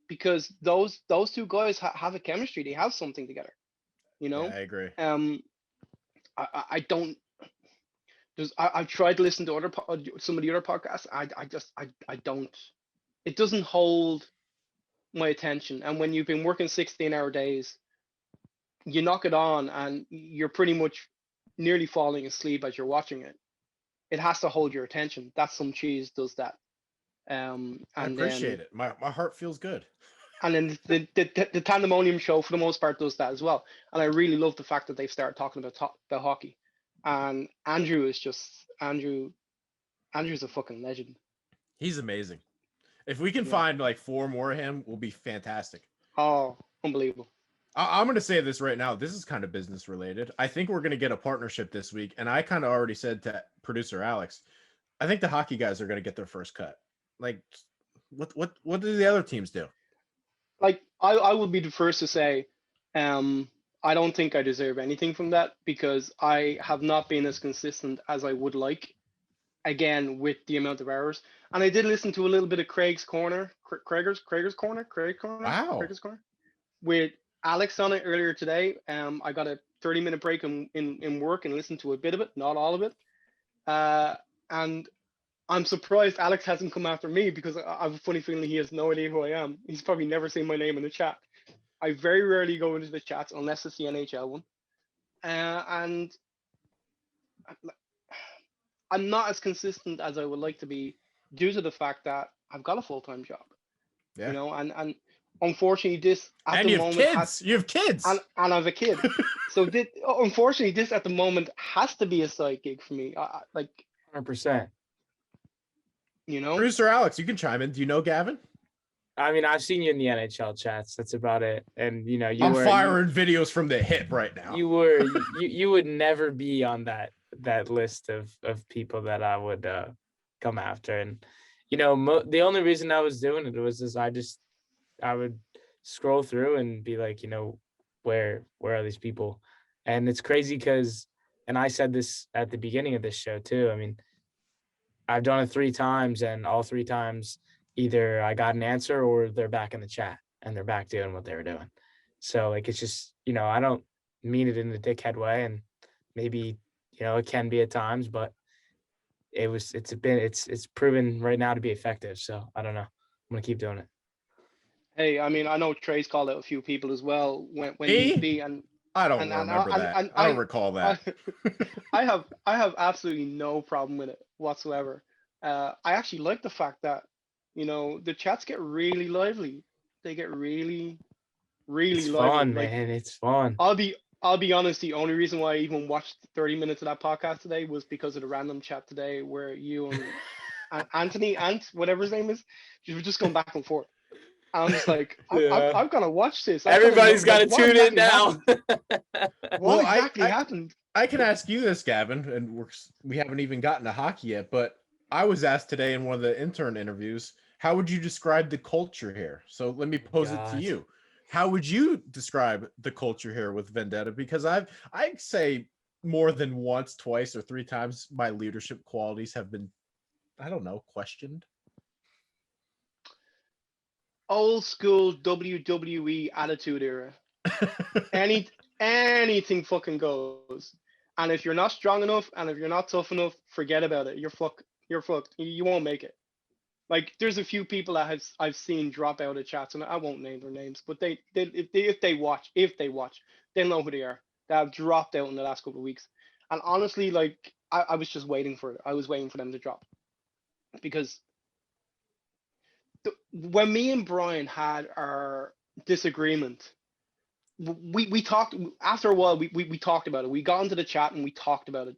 Because those two guys have a chemistry. They have something together. You know? Yeah, I agree. I don't. I've tried to listen to some of the other podcasts. I don't. It doesn't hold my attention. And when you've been working 16-hour days, you knock it on and you're pretty much nearly falling asleep as you're watching it. It has to hold your attention. That's Some Cheese does that. I appreciate it. My heart feels good. And then the Tandemonium show, for the most part, does that as well. And I really love the fact that they've started talking about hockey. And Andrew's a fucking legend. He's amazing. If we can find like 4 more of him, we'll be fantastic. Oh, unbelievable. I'm going to say this right now. This is kind of business related. I think we're going to get a partnership this week. And I kind of already said to producer Alex, I think the hockey guys are going to get their first cut. Like, what do the other teams do? Like, I would be the first to say, I don't think I deserve anything from that because I have not been as consistent as I would like, again, with the amount of hours. And I did listen to a little bit of Craig's Corner, Craig's Corner. Wow. Craig's Corner. With Alex on it earlier today. I got a 30-minute break in work and listened to a bit of it, not all of it. And I'm surprised Alex hasn't come after me because I have a funny feeling he has no idea who I am. He's probably never seen my name in the chat. I very rarely go into the chats unless it's the NHL one. And I'm not as consistent as I would like to be due to the fact that I've got a full-time job. Yeah. You know, and unfortunately this at and the you moment you have kids. And I have a kid. So unfortunately this at the moment has to be a side gig for me. Like 100%. You know? Producer Alex, you can chime in. Do you know Gavin? I mean, I've seen you in the NHL chats. That's about it. And you know, I'm firing videos from the hip right now. You would never be on that list of people that I would come after. And you know, the only reason I was doing it was I would scroll through and be like, you know, where are these people? And it's crazy because, and I said this at the beginning of this show too. I mean, I've done it 3 times, and all 3 times either I got an answer or they're back in the chat and they're back doing what they were doing. So like, it's just, you know, I don't mean it in a dickhead way, and maybe, you know, it can be at times, but it's proven right now to be effective. So I don't know. I'm gonna keep doing it. Hey, I mean, I know Trey's called out a few people as well when need be, and I don't remember that. I don't recall that. I have absolutely no problem with it whatsoever. I actually like the fact that, you know, the chats get really lively. They get really, really It's lively. fun, Like, man. It's fun. I'll be honest, the only reason why I even watched 30 minutes of that podcast today was because of the random chat today where you and Anthony, whatever his name is, you were just going back and forth. And I'm just like, I'm gonna watch this. Everybody's got to tune in now. What exactly happened? I can ask you this, Gavin, and we haven't even gotten to hockey yet, but I was asked today in one of the intern interviews, how would you describe the culture here? So let me pose it to you. How would you describe the culture here with Vendetta? Because I'd say more than once, twice, or three times my leadership qualities have been, I don't know, questioned. Old school WWE attitude era. Anything fucking goes. And if you're not strong enough and if you're not tough enough, forget about it. You're fucked. You won't make it. Like, there's a few people that I've seen drop out of chats, and I won't name their names, but if they watch, they'll know who they are. That have dropped out in the last couple of weeks. And honestly, like, I was just waiting for it. I was waiting for them to drop. Because when me and Brian had our disagreement, we talked after a while. We talked about it. We got into the chat and we talked about it,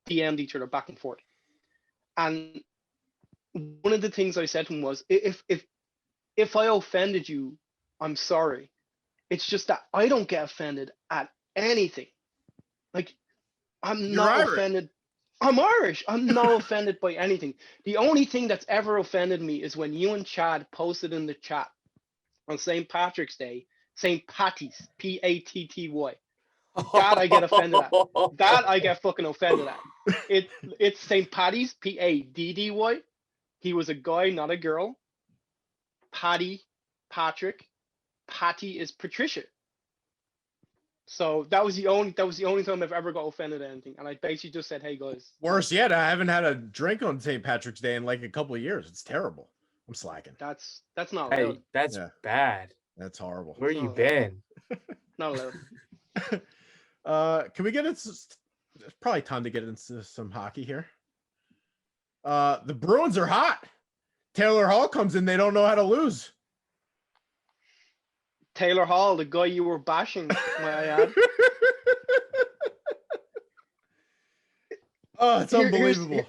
DM'd each other back and forth. And one of the things I said to him was, if I offended you, I'm sorry. It's just that I don't get offended at anything. Like, I'm not offended. I'm Irish. I'm not offended by anything. The only thing that's ever offended me is when you and Chad posted in the chat on St. Patrick's Day, St. Patty's, Patty. That I get offended at. That I get fucking offended at. It's St. Patty's, Paddy. He was a guy, not a girl. Patty, Patrick. Patty is Patricia. So that was the only time I've ever got offended at anything, and I basically just said, "Hey guys." Worse yet, I haven't had a drink on St. Patrick's Day in like a couple of years. It's terrible. I'm slacking. That's not Hey, allowed. that's bad. That's horrible. Where you been? Not allowed. Can we get into? It's probably time to get into some hockey here. The Bruins are hot. Taylor Hall comes in. They don't know how to lose. Taylor Hall, the guy you were bashing, may I add. Oh, it's unbelievable.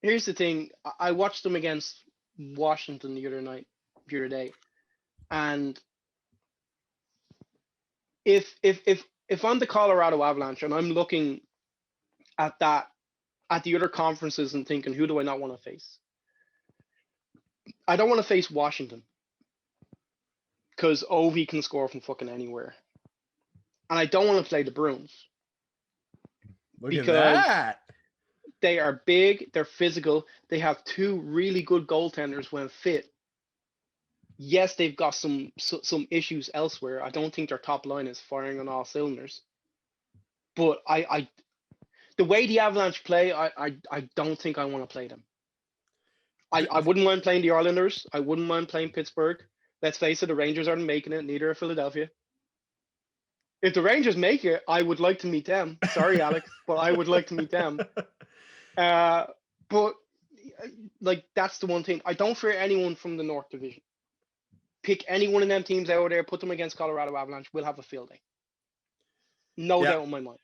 Here's the thing. I watched them against Washington the other day, and if I'm the Colorado Avalanche and I'm looking at the other conferences and thinking, who do I not want to face? I don't want to face Washington. Because Ovi can score from fucking anywhere. And I don't want to play the Bruins. Look at that. They are big, they're physical, they have two really good goaltenders when fit. Yes, they've got some issues elsewhere. I don't think their top line is firing on all cylinders. But the way the Avalanche play, I don't think I want to play them. I wouldn't mind playing the Islanders. I wouldn't mind playing Pittsburgh. Let's face it, the Rangers aren't making it, neither are Philadelphia. If the Rangers make it, I would like to meet them. Sorry, Alex, but I would like to meet them. But, like, that's the one thing. I don't fear anyone from the North Division. Pick any one of them teams out there, put them against Colorado Avalanche, we'll have a field day. No doubt in my mind.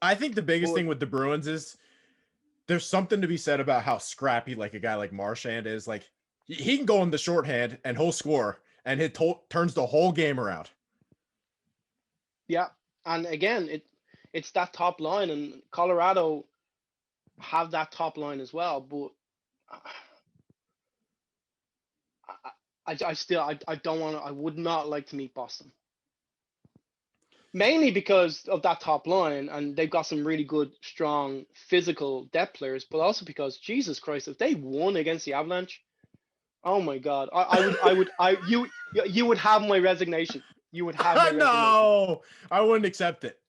I think the biggest thing with the Bruins is there's something to be said about how scrappy, like, a guy like Marchand is. Like, he can go in the shorthand and he'll score, and it turns the whole game around. Yeah, and again, it's that top line, and Colorado have that top line as well. But I don't want to. I would not like to meet Boston, mainly because of that top line, and they've got some really good, strong, physical depth players. But also because, Jesus Christ, if they won against the Avalanche. Oh my God! You would have my resignation. You would have my resignation. No, I wouldn't accept it.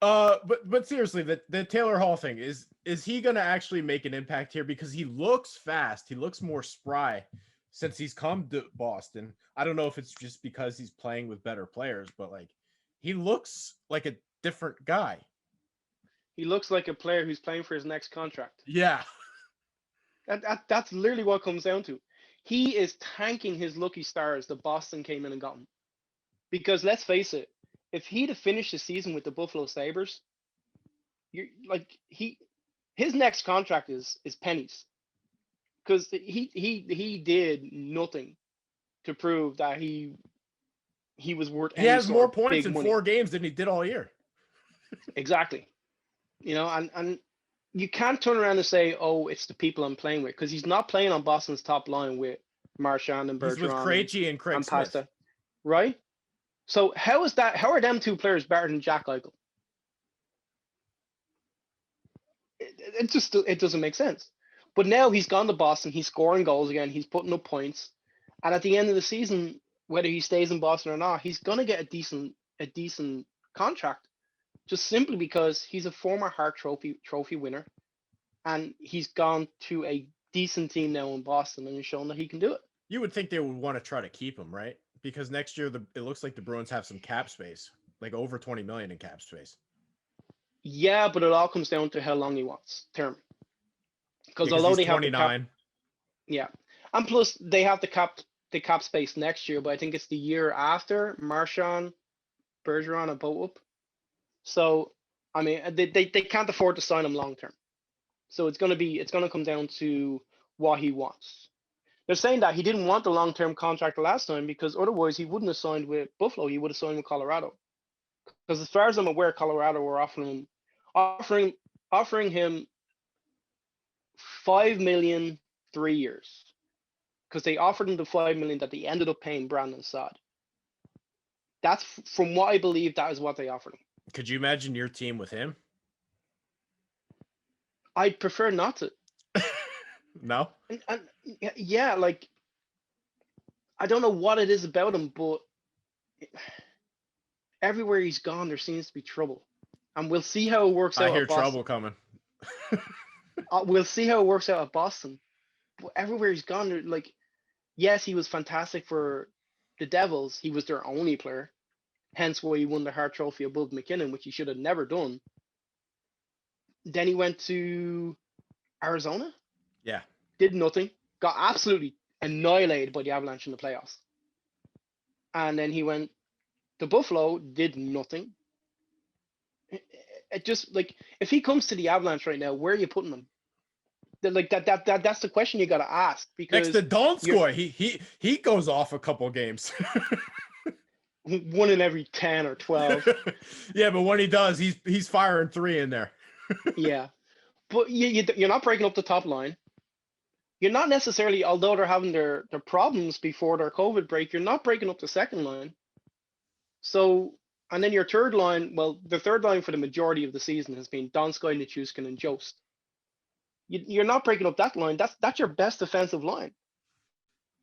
But seriously, the Taylor Hall thing is he gonna actually make an impact here? Because he looks fast, he looks more spry since he's come to Boston. I don't know if it's just because he's playing with better players, but like he looks like a different guy. He looks like a player who's playing for his next contract. Yeah. That's literally what it comes down to. He is tanking his lucky stars that Boston came in and got him. Because let's face it, if he'd have finished the season with the Buffalo Sabres, his next contract is pennies. Because he did nothing to prove that he was worth. He has more points in 4 games than he did all year. Exactly. You know, and you can't turn around and say, "Oh, it's the people I'm playing with," because he's not playing on Boston's top line with Marchand and Bergeron. He's with Krejci and Craig Smith. Pasta, right? So how is that? How are them 2 players better than Jack Eichel? It doesn't make sense. But now he's gone to Boston. He's scoring goals again. He's putting up points, and at the end of the season, whether he stays in Boston or not, he's gonna get a decent contract. Just simply because he's a former Hart Trophy winner, and he's gone to a decent team now in Boston and has shown that he can do it. You would think they would want to try to keep him, right? Because next year it looks like the Bruins have some cap space, like over 20 million in cap space. Yeah, but it all comes down to how long he wants term. Because although they have 29. Yeah, and plus they have the cap space next year, but I think it's the year after Marchand, Bergeron are both up. So, I mean, they can't afford to sign him long term. So it's gonna come down to what he wants. They're saying that he didn't want the long term contract last time because otherwise he wouldn't have signed with Buffalo. He would have signed with Colorado. Because as far as I'm aware, Colorado were offering him $5 million 3 years. Because they offered him the $5 million that they ended up paying Brandon Saad. That's from what I believe. That is what they offered him. Could you imagine your team with him? I'd prefer not to. No? And yeah, like, I don't know what it is about him, but everywhere he's gone, there seems to be trouble. And we'll see how it works out. I hear trouble coming. We'll see how it works out at Boston. But everywhere he's gone, like, yes, he was fantastic for the Devils. He was their only player. Hence why he won the Hart Trophy above McKinnon, which he should have never done. Then he went to Arizona. Yeah. Did nothing. Got absolutely annihilated by the Avalanche in the playoffs. And then he went to Buffalo, did nothing. It just, like, if he comes to the Avalanche right now, where are you putting him? Like that's the question you got to ask. Because next to Donskoy, he goes off a couple games. 1 in every 10 or 12. Yeah, but when he does, he's firing 3 in there. Yeah, but you're not breaking up the top line. You're not necessarily, although they're having their problems before their COVID break, you're not breaking up the second line. So, and then your third line, well, the third line for the majority of the season has been Donskoy, Nichushkin, and Jost. You're not breaking up that line. That's your best defensive line,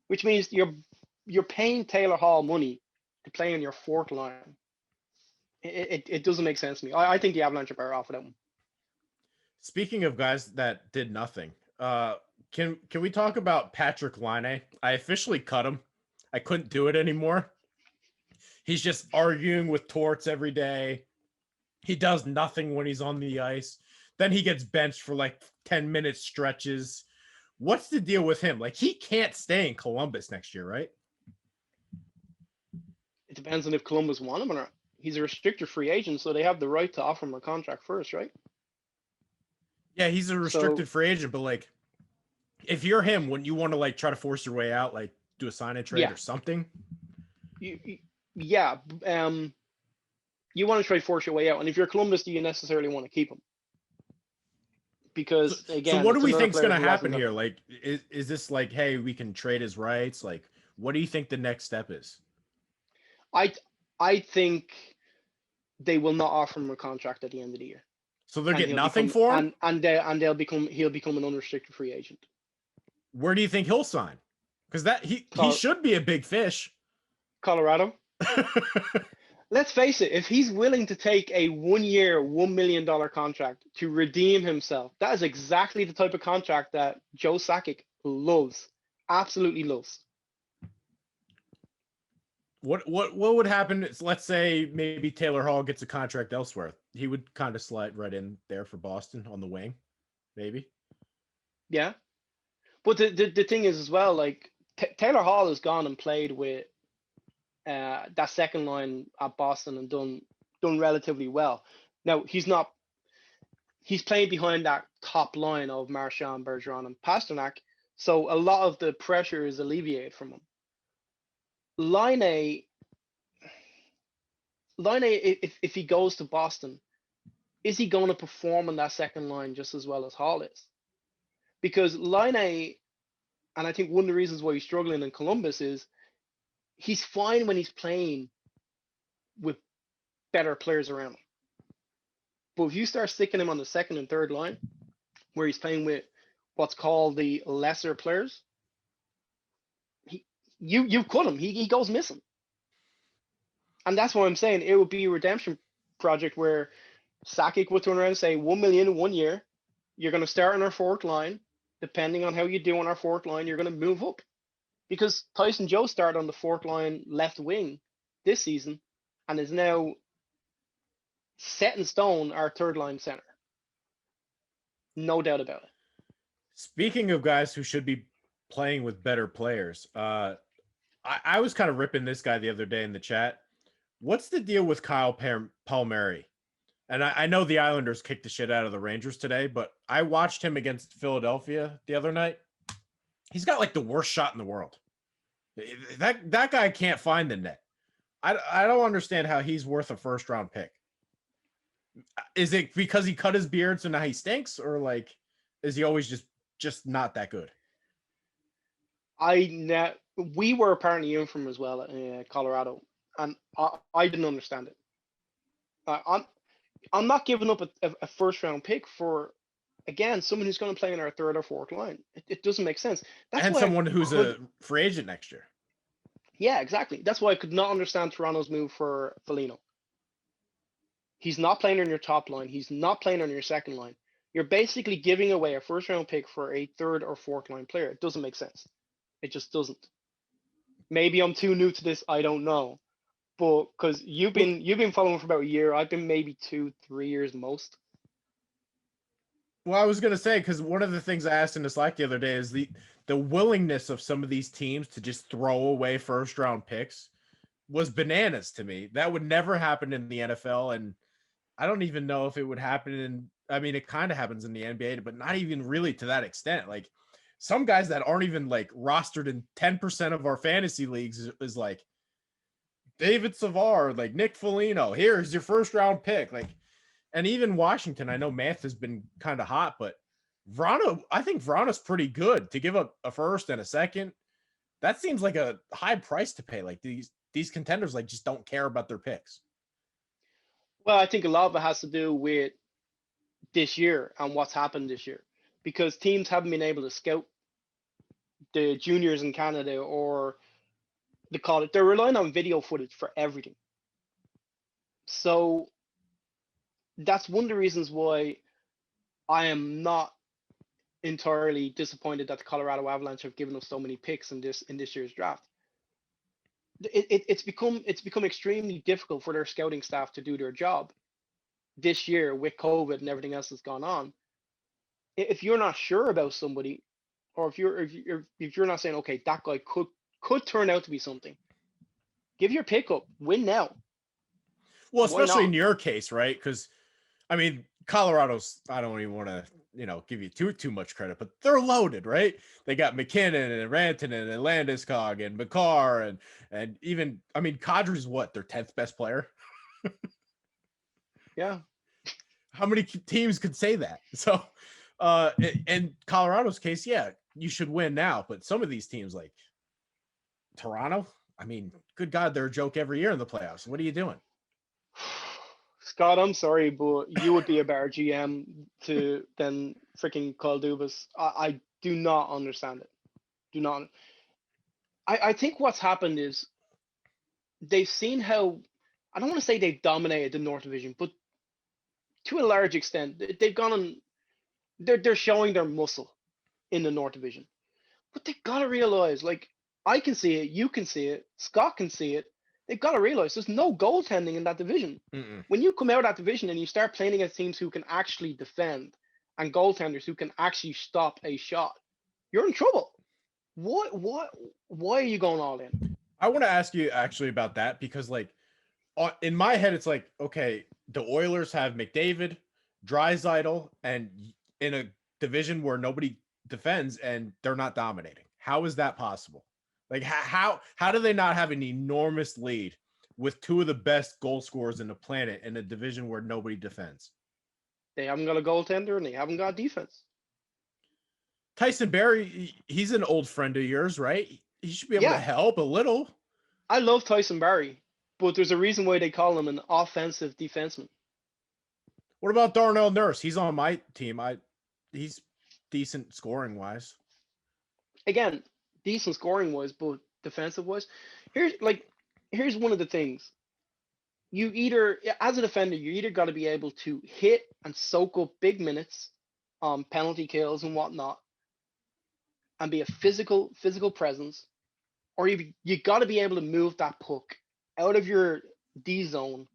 which means you're paying Taylor Hall money to play on your fourth line. It doesn't make sense to me. I think the Avalanche are better off without him. Speaking of guys that did nothing, can we talk about Patrick Laine? I officially cut him. I couldn't do it anymore. He's just arguing with Torts every day. He does nothing when he's on the ice. Then he gets benched for like 10-minute stretches. What's the deal with him? Like, he can't stay in Columbus next year, right? It depends on if Columbus want him or not. He's a restricted free agent, so they have the right to offer him a contract first, right? Yeah, he's a restricted free agent, but like, if you're him, wouldn't you want to like try to force your way out, like do a sign and trade or something? Yeah. You want to try to force your way out, and if you're Columbus, do you necessarily want to keep him? Because again, so what do we think is going to happen here? Like, is this like, hey, we can trade his rights? Like, what do you think the next step is? I think they will not offer him a contract at the end of the year. So they'll get nothing for him, and he'll become an unrestricted free agent. Where do you think he'll sign? Because he should be a big fish. Colorado. let's face it, if he's willing to take a 1-year, $1 million contract to redeem himself, that is exactly the type of contract that Joe Sakic loves, absolutely loves. What would happen is, let's say maybe Taylor Hall gets a contract elsewhere. He would kind of slide right in there for Boston on the wing, maybe. Yeah. But the thing is as well, like Taylor Hall has gone and played with that second line at Boston and done relatively well. Now he's playing behind that top line of Marchand, Bergeron, and Pasternak, so a lot of the pressure is alleviated from him. Laine, if he goes to Boston, is he going to perform on that second line just as well as Hall is? Because Laine, and I think one of the reasons why he's struggling in Columbus is he's fine when he's playing with better players around him. But if you start sticking him on the second and third line, where he's playing with what's called the lesser players, you cut him. He goes missing. And that's what I'm saying. It would be a redemption project where Sakic would turn around and say, $1 million in 1 year. You're going to start on our fourth line. Depending on how you do on our fourth line, you're going to move up. Because Tyson Joe started on the fourth line left wing this season and is now set in stone our third line center. No doubt about it. Speaking of guys who should be playing with better players, I was kind of ripping this guy the other day in the chat. What's the deal with Kyle Palmieri? And I know the Islanders kicked the shit out of the Rangers today, but I watched him against Philadelphia the other night. He's got like the worst shot in the world. That guy can't find the net. I don't understand how he's worth a first round pick. Is it because he cut his beard so now he stinks, or like is he always just not that good? We were apparently in from as well in Colorado, and I didn't understand it. I'm not giving up a first round pick for, again, someone who's going to play in our third or fourth line. It doesn't make sense. And someone who's a free agent next year. Yeah, exactly. That's why I could not understand Toronto's move for Foligno. He's not playing on your top line. He's not playing on your second line. You're basically giving away a first round pick for a third or fourth line player. It doesn't make sense. It just doesn't. Maybe I'm too new to this. I don't know. But because you've been following for about a year, I've been maybe 2-3 years most. Well, I was gonna say, because one of the things I asked in the Slack the other day is the willingness of some of these teams to just throw away first round picks was bananas to me. That would never happen in the NFL, and I don't even know if it would happen in. I mean, it kind of happens in the NBA, but not even really to that extent. Like some guys that aren't even like rostered in 10% of our fantasy leagues is like David Savard, like Nick Foligno. Here's your first round pick, like. And even Washington, I know math has been kind of hot, but I think Vrana's pretty good to give up a first and a second. That seems like a high price to pay. Like these contenders like just don't care about their picks. Well, I think a lot of it has to do with this year and what's happened this year, because teams haven't been able to scout the juniors in Canada, or they're relying on video footage for everything. So that's one of the reasons why I am not entirely disappointed that the Colorado Avalanche have given us so many picks in this year's draft. It's become extremely difficult for their scouting staff to do their job this year with COVID and everything else that's gone on. If you're not sure about somebody, or if you're not saying, okay, that guy could turn out to be something, give your pick up, win now. Well, especially in your case, right? Because I mean, Colorado's, I don't even want to, give you too much credit, but they're loaded, right? They got McKinnon and Rantanen and Landeskog and Makar and even, I mean, Kadri's what, their 10th best player? Yeah. How many teams could say that? So, in Colorado's case, yeah, you should win now, but some of these teams like Toronto, I mean, good God, they're a joke every year in the playoffs. What are you doing? Scott, I'm sorry, but you would be a better GM than freaking Kyle Dubas. I do not understand it. Do not. I think what's happened is they've seen how I don't want to say they've dominated the North Division, but to a large extent, they've gone on. They're showing their muscle in the North Division, but they gotta realize, like, I can see it, you can see it, Scott can see it. They've got to realize there's no goaltending in that division. When you come out of that division and you start playing against teams who can actually defend and goaltenders who can actually stop a shot, you're in trouble. Why are you going all in? I want to ask you actually about that, because like in my head, it's like, okay, the Oilers have McDavid, Draisaitl, and in a division where nobody defends and they're not dominating. How is that possible? Like how do they not have an enormous lead with two of the best goal scorers in the planet in a division where nobody defends? They haven't got a goaltender and they haven't got defense. Tyson Barrie, he's an old friend of yours, right? He should be able to help a little. I love Tyson Barrie, but there's a reason why they call him an offensive defenseman. What about Darnell Nurse? He's on my team. He's decent scoring wise. Again, decent scoring wise, but defensive wise. Here's one of the things. You either, as a defender, you either got to be able to hit and soak up big minutes on penalty kills and whatnot, and be a physical presence, or you got to be able to move that puck out of your D zone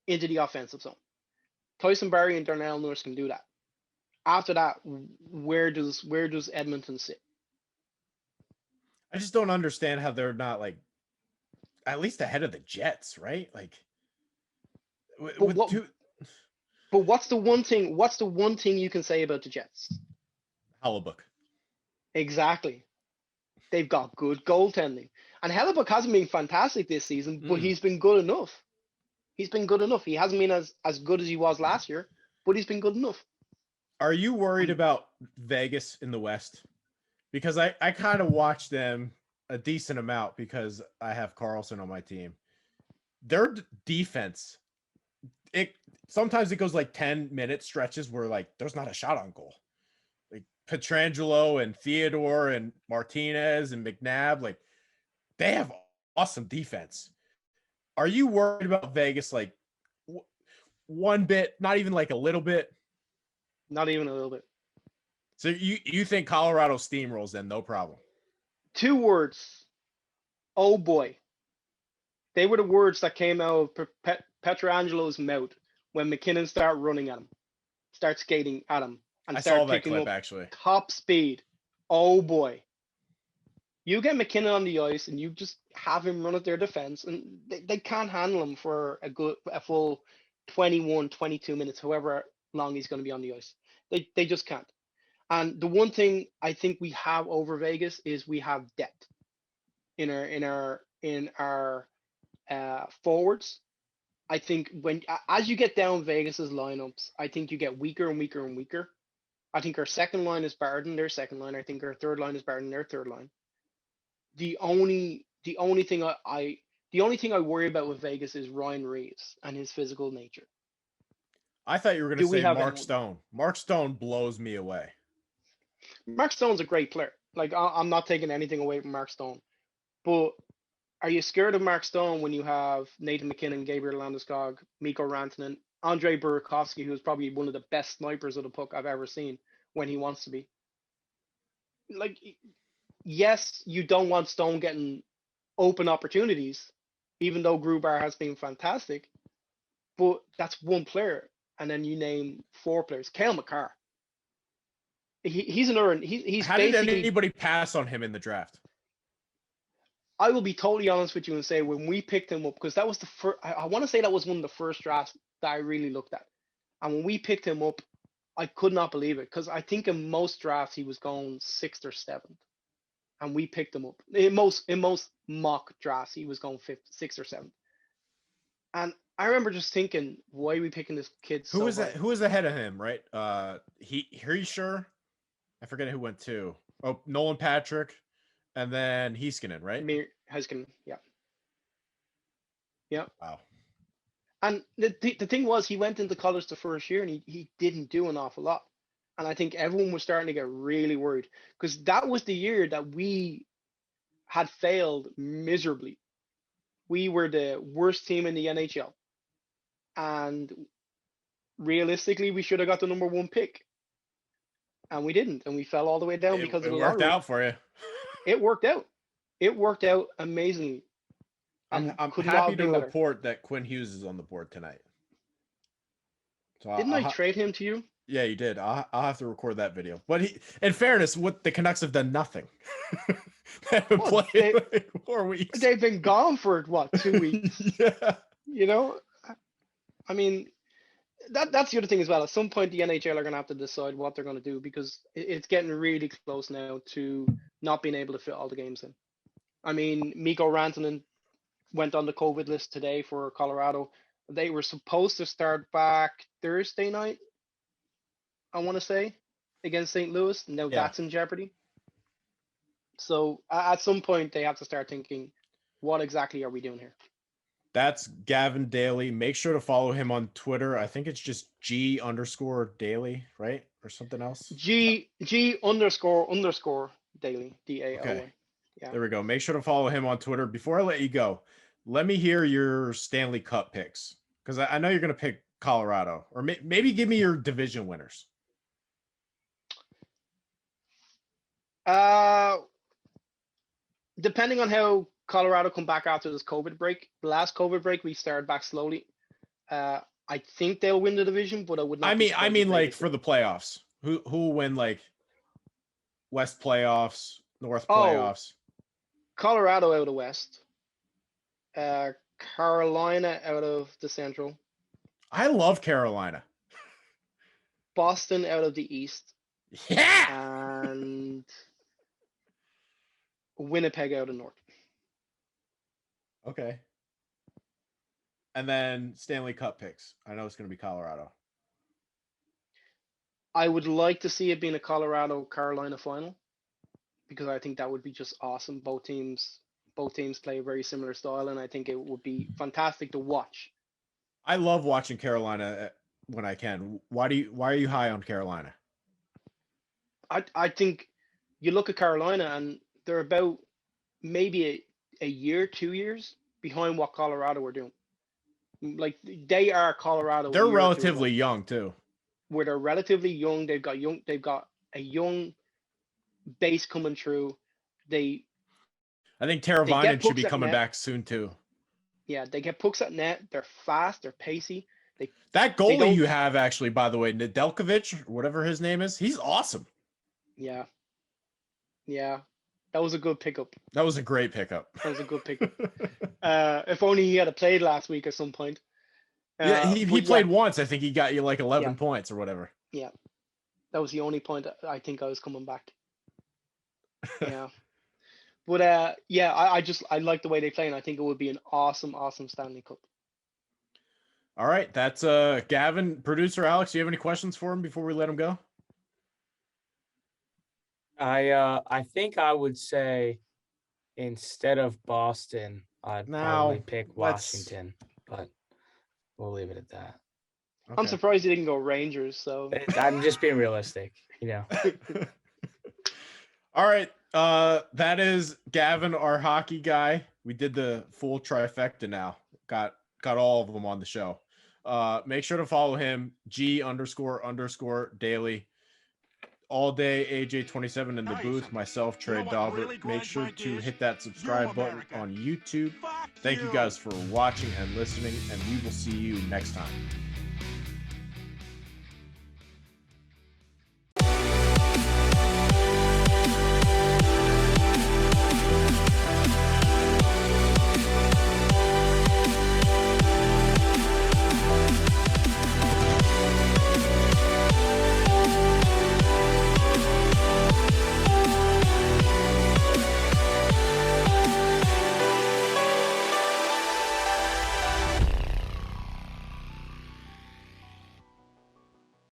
into the offensive zone. Tyson Barrie and Darnell Nurse can do that. After that, where does Edmonton sit? I just don't understand how they're not like at least ahead of the Jets, right? Like, but what's the one thing? What's the one thing you can say about the Jets? Hellebuck. Exactly. They've got good goaltending, and Hellebuck hasn't been fantastic this season, but he's been good enough. He's been good enough. He hasn't been as good as he was last year, but he's been good enough. Are you worried about Vegas in the West? Because I kind of watch them a decent amount because I have Carlson on my team. Their defense, sometimes it goes like 10-minute stretches where like there's not a shot on goal. Like Pietrangelo and Theodore and Martinez and McNabb, like they have awesome defense. Are you worried about Vegas like one bit, not even like a little bit? Not even a little bit. So you think Colorado steamrolls then, no problem? 2 words. Oh boy. They were the words that came out of Pietrangelo's mouth when McKinnon started running at him, start skating at him, and start picking up actually top speed. Oh boy. You get McKinnon on the ice and you just have him run at their defense, and they can't handle him for a full 21, 22 minutes, however long he's going to be on the ice. They just can't. And the one thing I think we have over Vegas is we have depth in our forwards. I think as you get down Vegas's lineups, I think you get weaker and weaker and weaker. I think our second line is better than their second line. I think our third line is better than their third line. The only thing I worry about with Vegas is Ryan Reeves and his physical nature. I thought you were going to say Mark Stone. Mark Stone blows me away. Mark Stone's a great player. Like, I'm not taking anything away from Mark Stone. But are you scared of Mark Stone when you have Nathan McKinnon, Gabriel Landeskog, Mikko Rantanen, Andrei Burakovsky, who's probably one of the best snipers of the puck I've ever seen when he wants to be? Like, yes, you don't want Stone getting open opportunities, even though Grubauer has been fantastic. But that's one player. And then you name 4 players. Cale Makar. He's an earn. He's How did anybody pass on him in the draft? I will be totally honest with you and say when we picked him up, because that was the first. I want to say that was one of the first drafts that I really looked at. And when we picked him up, I could not believe it, because I think in most drafts he was going 6th or 7th, and we picked him up. In most mock drafts he was going 5th, 6th or 7th. And I remember just thinking, why are we picking this kid? Who was that? Who was ahead of him? Right? Sure. I forget who went to. Oh, Nolan Patrick, and then Heiskanen, right? Heiskanen, yeah. Yeah. Wow. And the thing was, he went into college the first year and he didn't do an awful lot. And I think everyone was starting to get really worried, because that was the year that we had failed miserably we were the worst team in the NHL. And realistically, we should have got the number 1 pick. And we didn't. And we fell all the way down because of the worked lottery. out for you. It worked out. It worked out amazingly. I'm could not happy have to been better. report that Quinn Hughes is on the board tonight. So Didn't I trade him to you? Yeah, you did. I'll have to record that video. But in fairness, what the Canucks have done nothing. They haven't played like 4 weeks. They've been gone for what, 2 weeks? Yeah. You know, I mean, that's the other thing as well. At some point, the NHL are going to have to decide what they're going to do, because it's getting really close now to not being able to fit all the games in. I mean, Mikko Rantanen went on the COVID list today for Colorado. They were supposed to start back Thursday night, I want to say, against St. Louis. Now that's in jeopardy. So at some point, they have to start thinking, what exactly are we doing here? That's Gavin Daly. Make sure to follow him on Twitter. I think it's just G_Daly, right? Or something else? G__Daly, DALY. Okay. Yeah. There we go. Make sure to follow him on Twitter. Before I let you go, let me hear your Stanley Cup picks, because I know you're going to pick Colorado, or maybe give me your division winners. Depending on how Colorado come back after this COVID break. The last COVID break, we started back slowly. I think they'll win the division, but I would not. I mean, like for the playoffs, who will win, like West playoffs, North playoffs? Colorado out of West. Carolina out of the Central. I love Carolina. Boston out of the East. Yeah. And Winnipeg out of North. Okay. And then Stanley Cup picks. I know it's going to be Colorado. I would like to see it being a Colorado-Carolina final, because I think that would be just awesome. Both teams play a very similar style, and I think it would be fantastic to watch. I love watching Carolina when I can. Why are you high on Carolina? I think you look at Carolina and they're about maybe a year, 2 years behind what Colorado were doing. Like, they are Colorado. They're relatively young too. Where they're relatively young, they've got a young base coming through. I think Teravainen should be coming back soon too. Yeah, they get pucks at net. They're fast. They're pacey. That goalie you have, actually, by the way, Nedeljkovic, whatever his name is, he's awesome. Yeah. That was a good pickup. That was a great pickup. That was a good pickup. If only he had played last week at some point. Yeah, he played once. I think he got you like 11 points or whatever. Yeah. That was the only point I think I was coming back. Yeah. But I like the way they play, and I think it would be an awesome Stanley Cup. All right, that's Gavin. Producer Alex, do you have any questions for him before we let him go? I think I would say, instead of Boston, I'd probably pick Washington, but we'll leave it at that. Okay. I'm surprised you didn't go Rangers. So I'm just being realistic, you know. All right, that is Gavin, our hockey guy. We did the full trifecta now. Got all of them on the show. Make sure to follow him, G__Daly. All day AJ27 in the booth, myself, Trey Daubert. Make sure to hit that subscribe button on YouTube. Thank you guys for watching and listening, and we will see you next time.